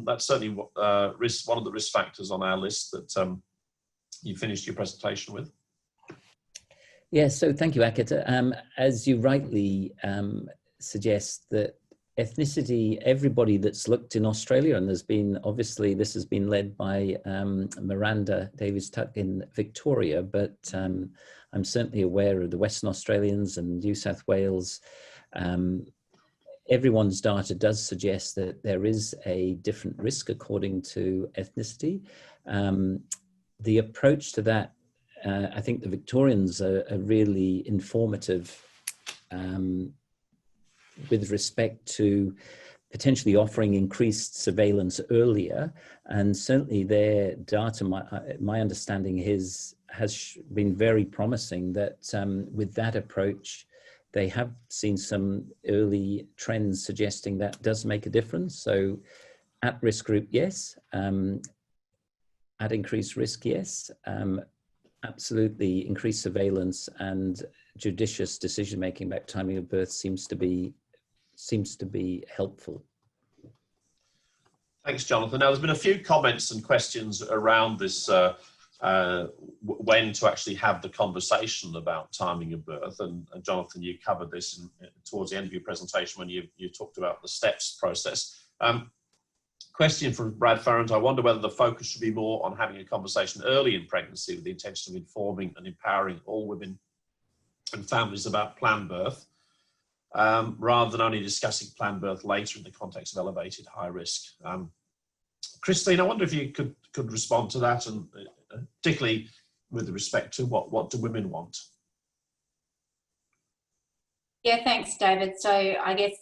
That's certainly one of the risk factors on our list that you finished your presentation with. Yes, so thank you, Akita. As you rightly suggest, that ethnicity, everybody that's looked in Australia, and there's been, obviously this has been led by Miranda Davies-Tuck in Victoria, but I'm certainly aware of the Western Australians and New South Wales. Everyone's data does suggest that there is a different risk according to ethnicity. The approach to that, I think the Victorians are really informative with respect to potentially offering increased surveillance earlier. And certainly their data, my understanding has been very promising that with that approach, they have seen some early trends suggesting that does make a difference. So at risk group, yes. At increased risk, yes. Absolutely, increased surveillance and judicious decision-making about timing of birth seems to be helpful. Thanks, Jonathan. Now, there's been a few comments and questions around this, when to actually have the conversation about timing of birth. And Jonathan, you covered this towards the end of your presentation when you talked about the steps process. Question from Brad Farrant: I wonder whether the focus should be more on having a conversation early in pregnancy with the intention of informing and empowering all women and families about planned birth, rather than only discussing planned birth later in the context of elevated high risk. Christine, I wonder if you could respond to that, and particularly with respect to what do women want? Yeah, thanks, David. So I guess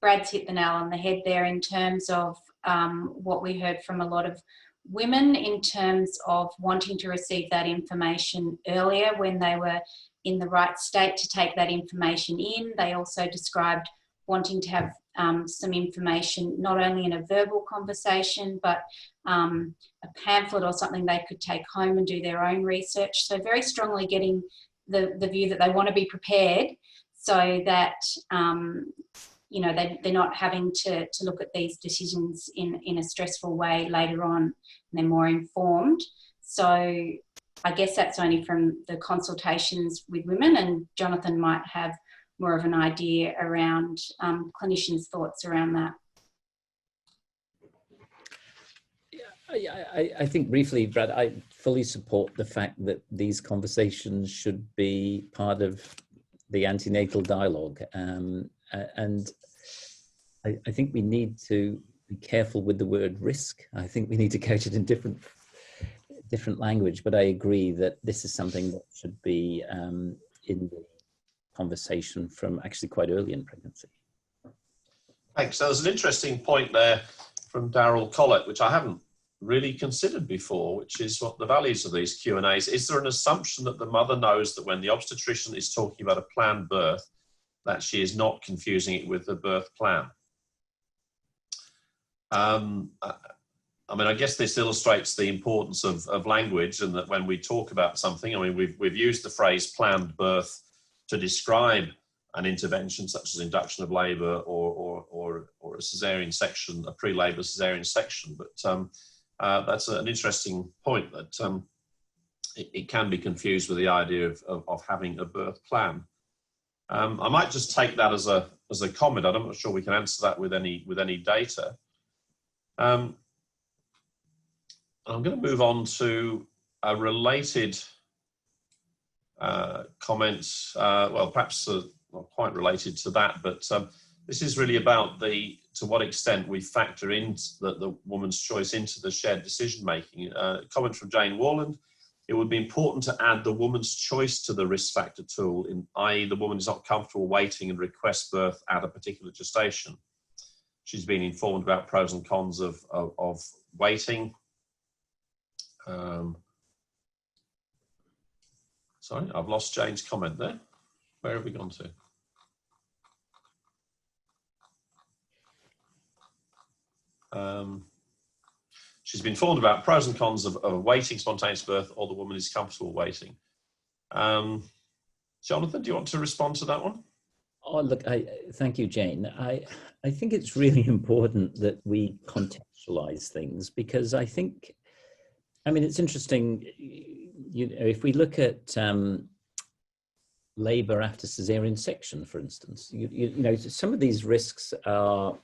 Brad's hit the nail on the head there in terms of what we heard from a lot of women in terms of wanting to receive that information earlier when they were in the right state to take that information in. They also described wanting to have some information, not only in a verbal conversation, but a pamphlet or something they could take home and do their own research. So very strongly getting the view that they want to be prepared so that you know, they're not having to look at these decisions in a stressful way later on, and they're more informed. So I guess that's only from the consultations with women, and Jonathan might have more of an idea around clinicians' thoughts around that. Yeah, I think briefly, Brad, I fully support the fact that these conversations should be part of the antenatal dialogue. And I think we need to be careful with the word risk. I think we need to couch it in different language, but I agree that this is something that should be in the conversation from actually quite early in pregnancy. Thanks. So there's an interesting point there from Daryl Collett, which I haven't really considered before, which is what the values of these Q&As. Is there an assumption that the mother knows that when the obstetrician is talking about a planned birth, that she is not confusing it with the birth plan? I mean, I guess this illustrates the importance of language, and that when we talk about something, I mean, we've used the phrase planned birth to describe an intervention such as induction of labour or a caesarean section, a pre-labour caesarean section. But that's an interesting point, that it can be confused with the idea of having a birth plan. I might just take that as a comment. I'm not sure we can answer that with any data. I'm going to move on to a related comment, well, perhaps not quite related to that, but this is really about to what extent we factor in the woman's choice into the shared decision-making. Comment from Jane Warland: it would be important to add the woman's choice to the risk factor tool, i.e. the woman is not comfortable waiting and requests birth at a particular gestation. She's been informed about pros and cons of waiting. Sorry, I've lost Jane's comment there. Where have we gone to? She's been informed about pros and cons of waiting spontaneous birth, or the woman is comfortable waiting. Jonathan, do you want to respond to that one? Oh, look, thank you, Jane. I think it's really important that we contextualize things, because I think, I mean, it's interesting, you know, if we look at labour after caesarean section, for instance, you know, some of these risks are,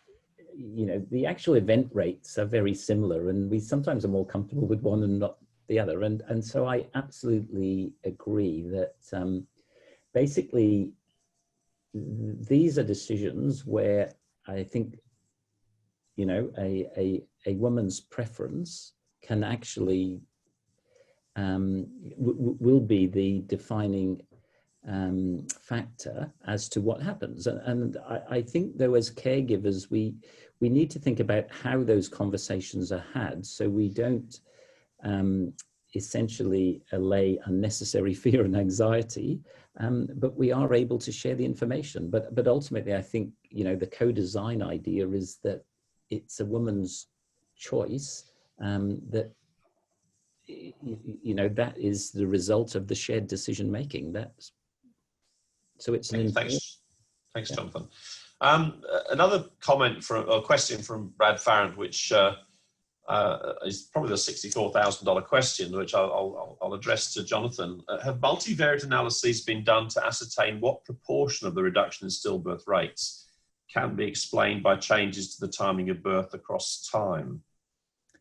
you know, the actual event rates are very similar, and we sometimes are more comfortable with one and not the other. And so I absolutely agree that basically these are decisions where I think, you know, a woman's preference can actually will be the defining factor as to what happens. And I think, though, as caregivers, we need to think about how those conversations are had, so we don't essentially allay unnecessary fear and anxiety, but we are able to share the information. But ultimately, I think, you know, the co-design idea is that it's a woman's choice, that, you know, that is the result of the shared decision making. That's so it's an thanks, Jonathan. Another comment or question from Brad Farrand, which is probably the $64,000 question, which I'll address to Jonathan. Have multivariate analyses been done to ascertain what proportion of the reduction in stillbirth rates can be explained by changes to the timing of birth across time?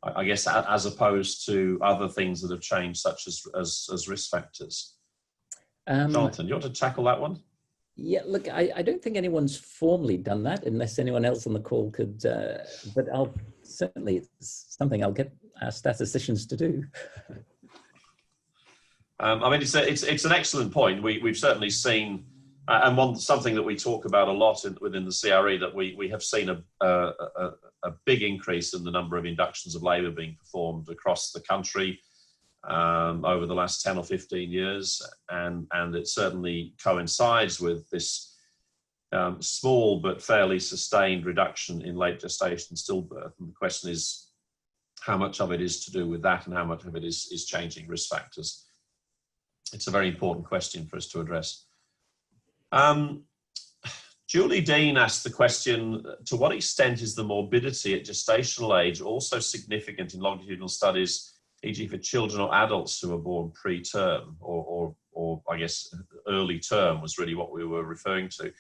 I guess, as opposed to other things that have changed, such as risk factors. Jonathan, you want to tackle that one? Yeah, look, I don't think anyone's formally done that, unless anyone else on the call could, but certainly it's something I'll get our statisticians to do. I mean, it's an excellent point. We've certainly seen, and something that we talk about a lot within the CRE, that we have seen a big increase in the number of inductions of labour being performed across the country over the last 10 or 15 years, and it certainly coincides with this small but fairly sustained reduction in late gestation stillbirth. And the question is, how much of it is to do with that, and how much of it is changing risk factors? It's a very important question for us to address. Julie Dean asked the question, to what extent is the morbidity at gestational age also significant in longitudinal studies, e.g. for children or adults who are born preterm, or I guess early term was really what we were referring to.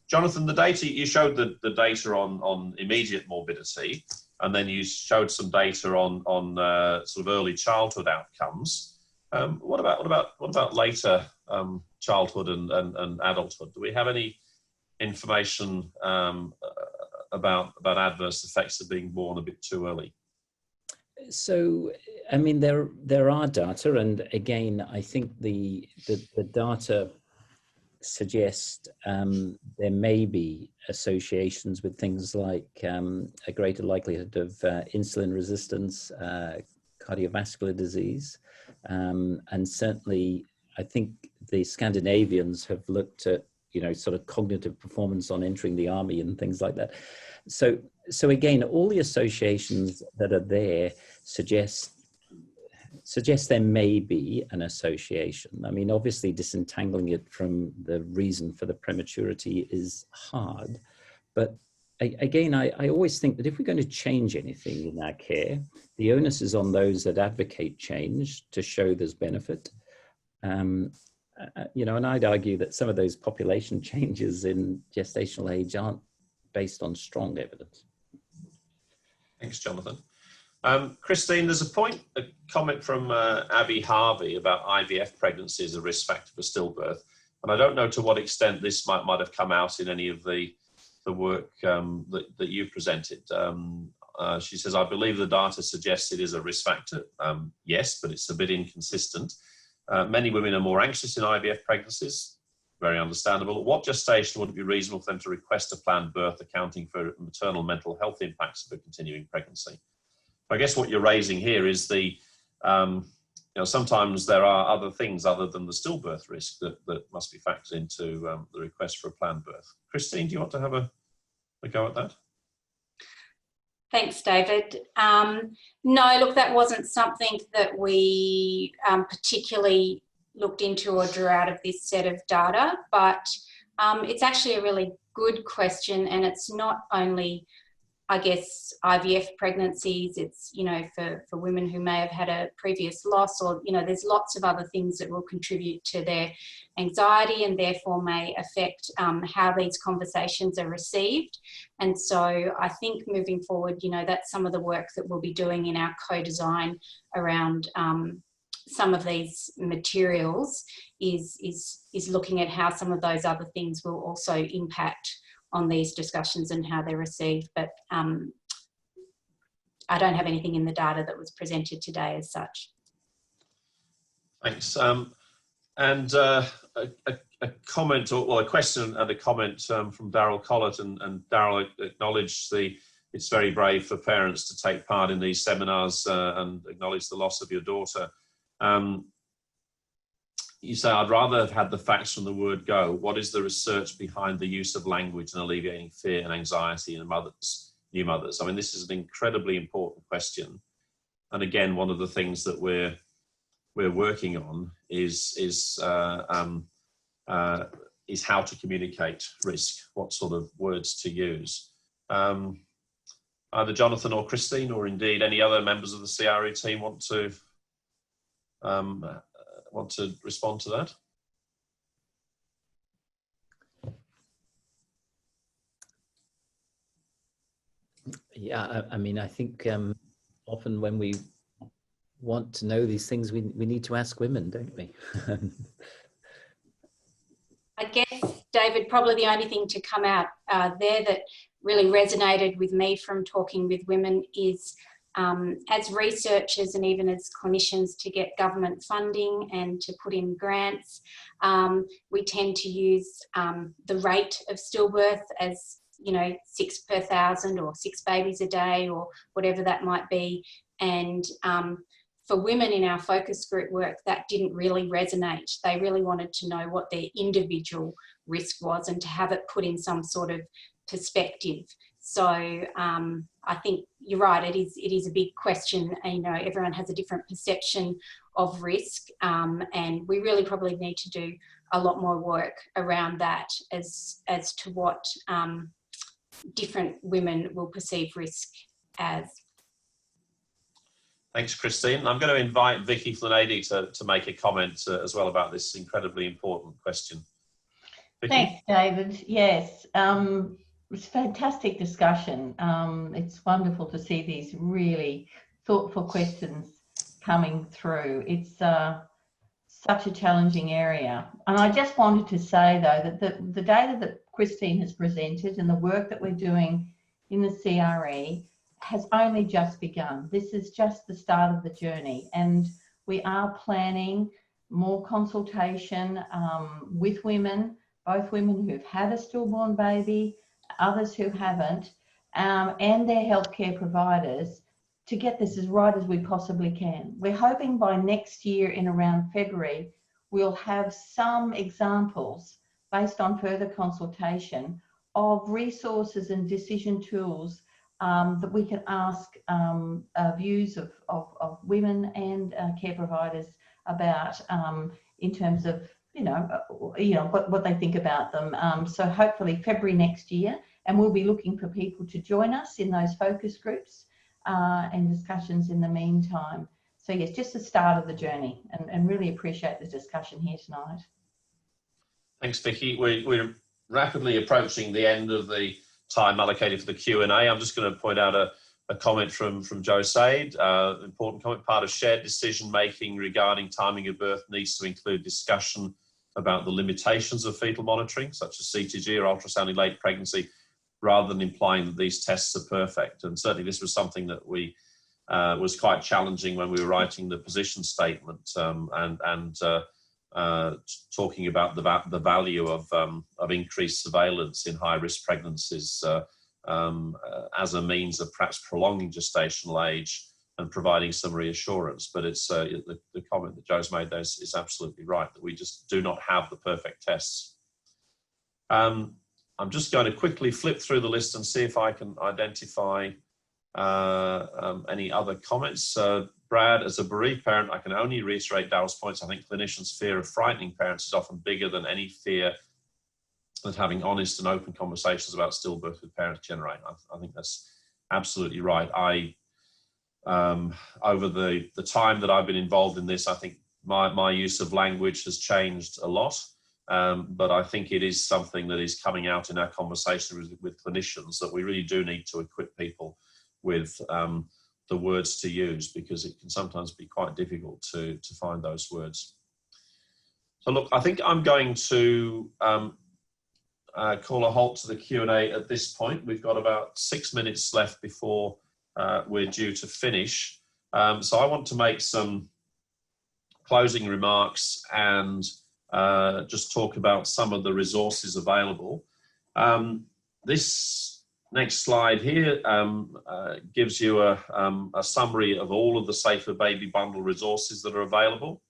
Jonathan, the data, you showed the data on immediate morbidity, and then you showed some data on sort of early childhood outcomes. What about later childhood and adulthood? Do we have any information about adverse effects of being born a bit too early? So, I mean, there are data, and again, I think the data suggest there may be associations with things like a greater likelihood of insulin resistance, cardiovascular disease, and certainly I think the Scandinavians have looked at, you know, sort of cognitive performance on entering the army and things like that. So again, all the associations that are there suggests there may be an association. I mean, obviously disentangling it from the reason for the prematurity is hard, but again, I always think that if we're going to change anything in our care, the onus is on those that advocate change to show there's benefit. You know, and I'd argue that some of those population changes in gestational age aren't based on strong evidence. Thanks, Jonathan. Christine, there's a comment from Abby Harvey about IVF pregnancy as a risk factor for stillbirth. And I don't know to what extent this might have come out in any of the work that you presented. She says, I believe the data suggests it is a risk factor. Yes, but it's a bit inconsistent. Many women are more anxious in IVF pregnancies. Very understandable. At what gestation would it be reasonable for them to request a planned birth accounting for maternal mental health impacts of a continuing pregnancy? I guess what you're raising here is the, you know, sometimes there are other things other than the stillbirth risk that must be factored into the request for a planned birth. Christine, do you want to have a go at that? Thanks, David. No, look, that wasn't something that we particularly looked into or drew out of this set of data, but it's actually a really good question, and it's not only, I guess, IVF pregnancies, it's, you know, for women who may have had a previous loss, or, you know, there's lots of other things that will contribute to their anxiety and therefore may affect how these conversations are received. And so I think moving forward, you know, that's some of the work that we'll be doing in our co-design around some of these materials is looking at how some of those other things will also impact on these discussions and how they're received. But I don't have anything in the data that was presented today as such. Thanks. And a comment, or a question and a comment from Daryl Collett, and Daryl acknowledged it's very brave for parents to take part in these seminars and acknowledge the loss of your daughter. You say, I'd rather have had the facts from the word go. What is the research behind the use of language and alleviating fear and anxiety in new mothers? I mean, this is an incredibly important question. And again, one of the things that we're working on is how to communicate risk, what sort of words to use. Either Jonathan or Christine, or indeed any other members of the CRE team want to respond to that? Yeah, I mean, I think often when we want to know these things, we need to ask women, don't we? I guess, David, probably the only thing to come out there that really resonated with me from talking with women is as researchers and even as clinicians to get government funding and to put in grants, we tend to use the rate of stillbirth as, you know, 6 per 1,000 or 6 babies a day or whatever that might be. And for women in our focus group work, that didn't really resonate. They really wanted to know what their individual risk was and to have it put in some sort of perspective. So I think you're right, it is a big question, and, you know, everyone has a different perception of risk, and we really probably need to do a lot more work around that as to what different women will perceive risk as. Thanks, Christine. I'm going to invite Vicky Flanady to make a comment as well about this incredibly important question. Vicky? Thanks, David. Yes, it's a fantastic discussion. It's wonderful to see these really thoughtful questions coming through. It's such a challenging area. And I just wanted to say, though, that the data that Christine has presented and the work that we're doing in the CRE has only just begun. This is just the start of the journey, and we are planning more consultation with women, both women who've had a stillborn baby, others who haven't, and their healthcare providers, to get this as right as we possibly can. We're hoping by next year in around February, we'll have some examples based on further consultation of resources and decision tools that we can ask views of women and care providers about in terms of what they think about them. So hopefully February next year, and we'll be looking for people to join us in those focus groups and discussions in the meantime. So yes, just the start of the journey, and really appreciate the discussion here tonight. Thanks, Vicky. We're rapidly approaching the end of the time allocated for the Q&A. I'm just going to point out a comment from Joe Sade, important comment. Part of shared decision making regarding timing of birth needs to include discussion about the limitations of fetal monitoring, such as CTG or ultrasound in late pregnancy, rather than implying that these tests are perfect. And certainly this was something that we was quite challenging when we were writing the position statement and talking about the value of increased surveillance in high-risk pregnancies as a means of perhaps prolonging gestational age and providing some reassurance. But it's the comment that Joe's made there is absolutely right, that we just do not have the perfect tests. I'm just going to quickly flip through the list and see if I can identify any other comments. Brad, as a bereaved parent, I can only reiterate Daryl's points. I think clinicians' fear of frightening parents is often bigger than any fear that having honest and open conversations about stillbirth with parents generate. I think that's absolutely right. Over the time that I've been involved in this, I think my use of language has changed a lot. But I think it is something that is coming out in our conversations with clinicians, that we really do need to equip people with the words to use, because it can sometimes be quite difficult to find those words. So look, I think I'm going to call a halt to the Q&A at this point. We've got about 6 minutes left before we're due to finish. So I want to make some closing remarks and just talk about some of the resources available. This next slide here gives you a summary of all of the Safer Baby Bundle resources that are available.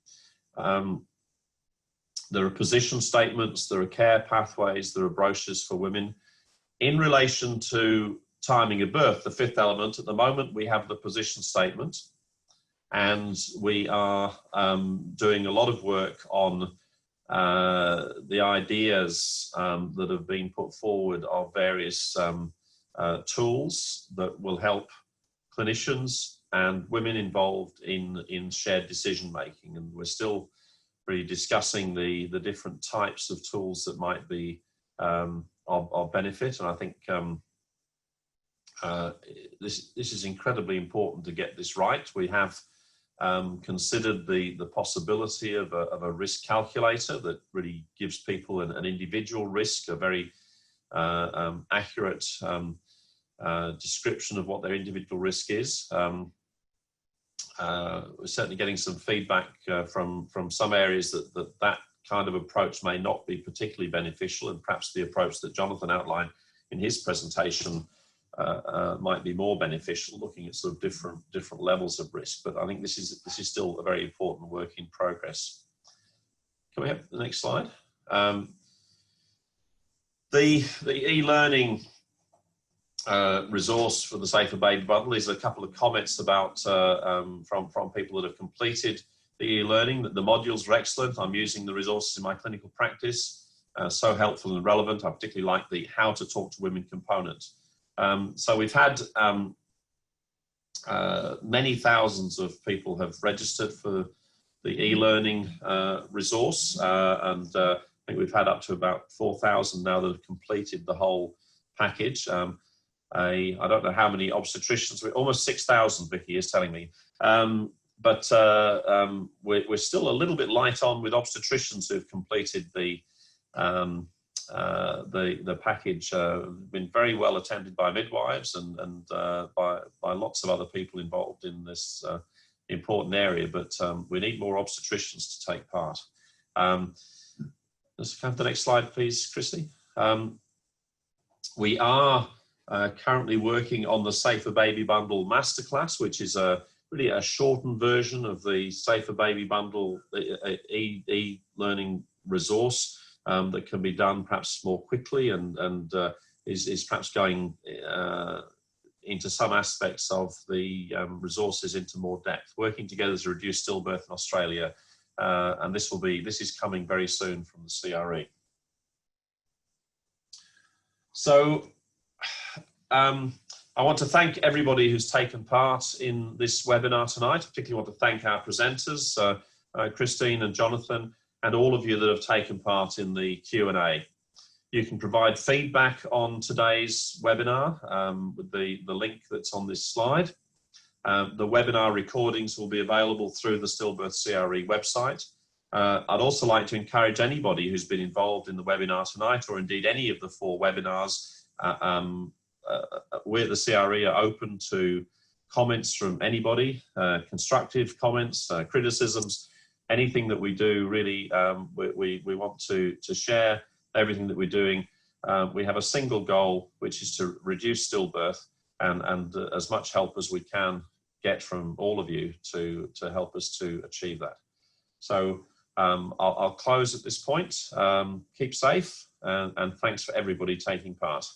There are position statements, there are care pathways, there are brochures for women. In relation to timing of birth, the fifth element, at the moment we have the position statement, and we are doing a lot of work on the ideas that have been put forward of various tools that will help clinicians and women involved in shared decision making. And we're still really discussing the different types of tools that might be of benefit. And I think this is incredibly important to get this right. We have considered the possibility of a risk calculator that really gives people an individual risk, a very accurate description of what their individual risk is. We're certainly getting some feedback from some areas that kind of approach may not be particularly beneficial, and perhaps the approach that Jonathan outlined in his presentation might be more beneficial, looking at sort of different levels of risk. But I think this is still a very important work in progress. Can we have the next slide? The e-learning resource for the Safer Baby Bundle is a couple of comments about from people that have completed the e-learning, that the modules are excellent. I'm using the resources in my clinical practice, so helpful and relevant. I particularly like the how to talk to women component. So we've had many thousands of people have registered for the e-learning resource, and I think we've had up to about 4,000 now that have completed the whole package. I don't know how many obstetricians, almost 6,000, Vicky is telling me. But we're still a little bit light on with obstetricians who've completed the package. Been very well attended by midwives and by lots of other people involved in this important area, but we need more obstetricians to take part. Let's have the next slide, please, Christy. We are currently working on the Safer Baby Bundle Masterclass, which is really a shortened version of the Safer Baby Bundle e-learning resource that can be done perhaps more quickly and is perhaps going into some aspects of the resources into more depth, working together to reduce stillbirth in Australia. And this is coming very soon from the CRE. So I want to thank everybody who's taken part in this webinar tonight. I particularly want to thank our presenters, Christine and Jonathan, and all of you that have taken part in the Q&A. You can provide feedback on today's webinar with the link that's on this slide. The webinar recordings will be available through the Stillbirth CRE website. I'd also like to encourage anybody who's been involved in the webinar tonight, or indeed any of the 4 webinars. We at the CRE are open to comments from anybody, constructive comments, criticisms, anything that we do. Really, we want to share everything that we're doing. We have a single goal, which is to reduce stillbirth, and as much help as we can get from all of you to help us to achieve that. So I'll close at this point. Keep safe, and thanks for everybody taking part.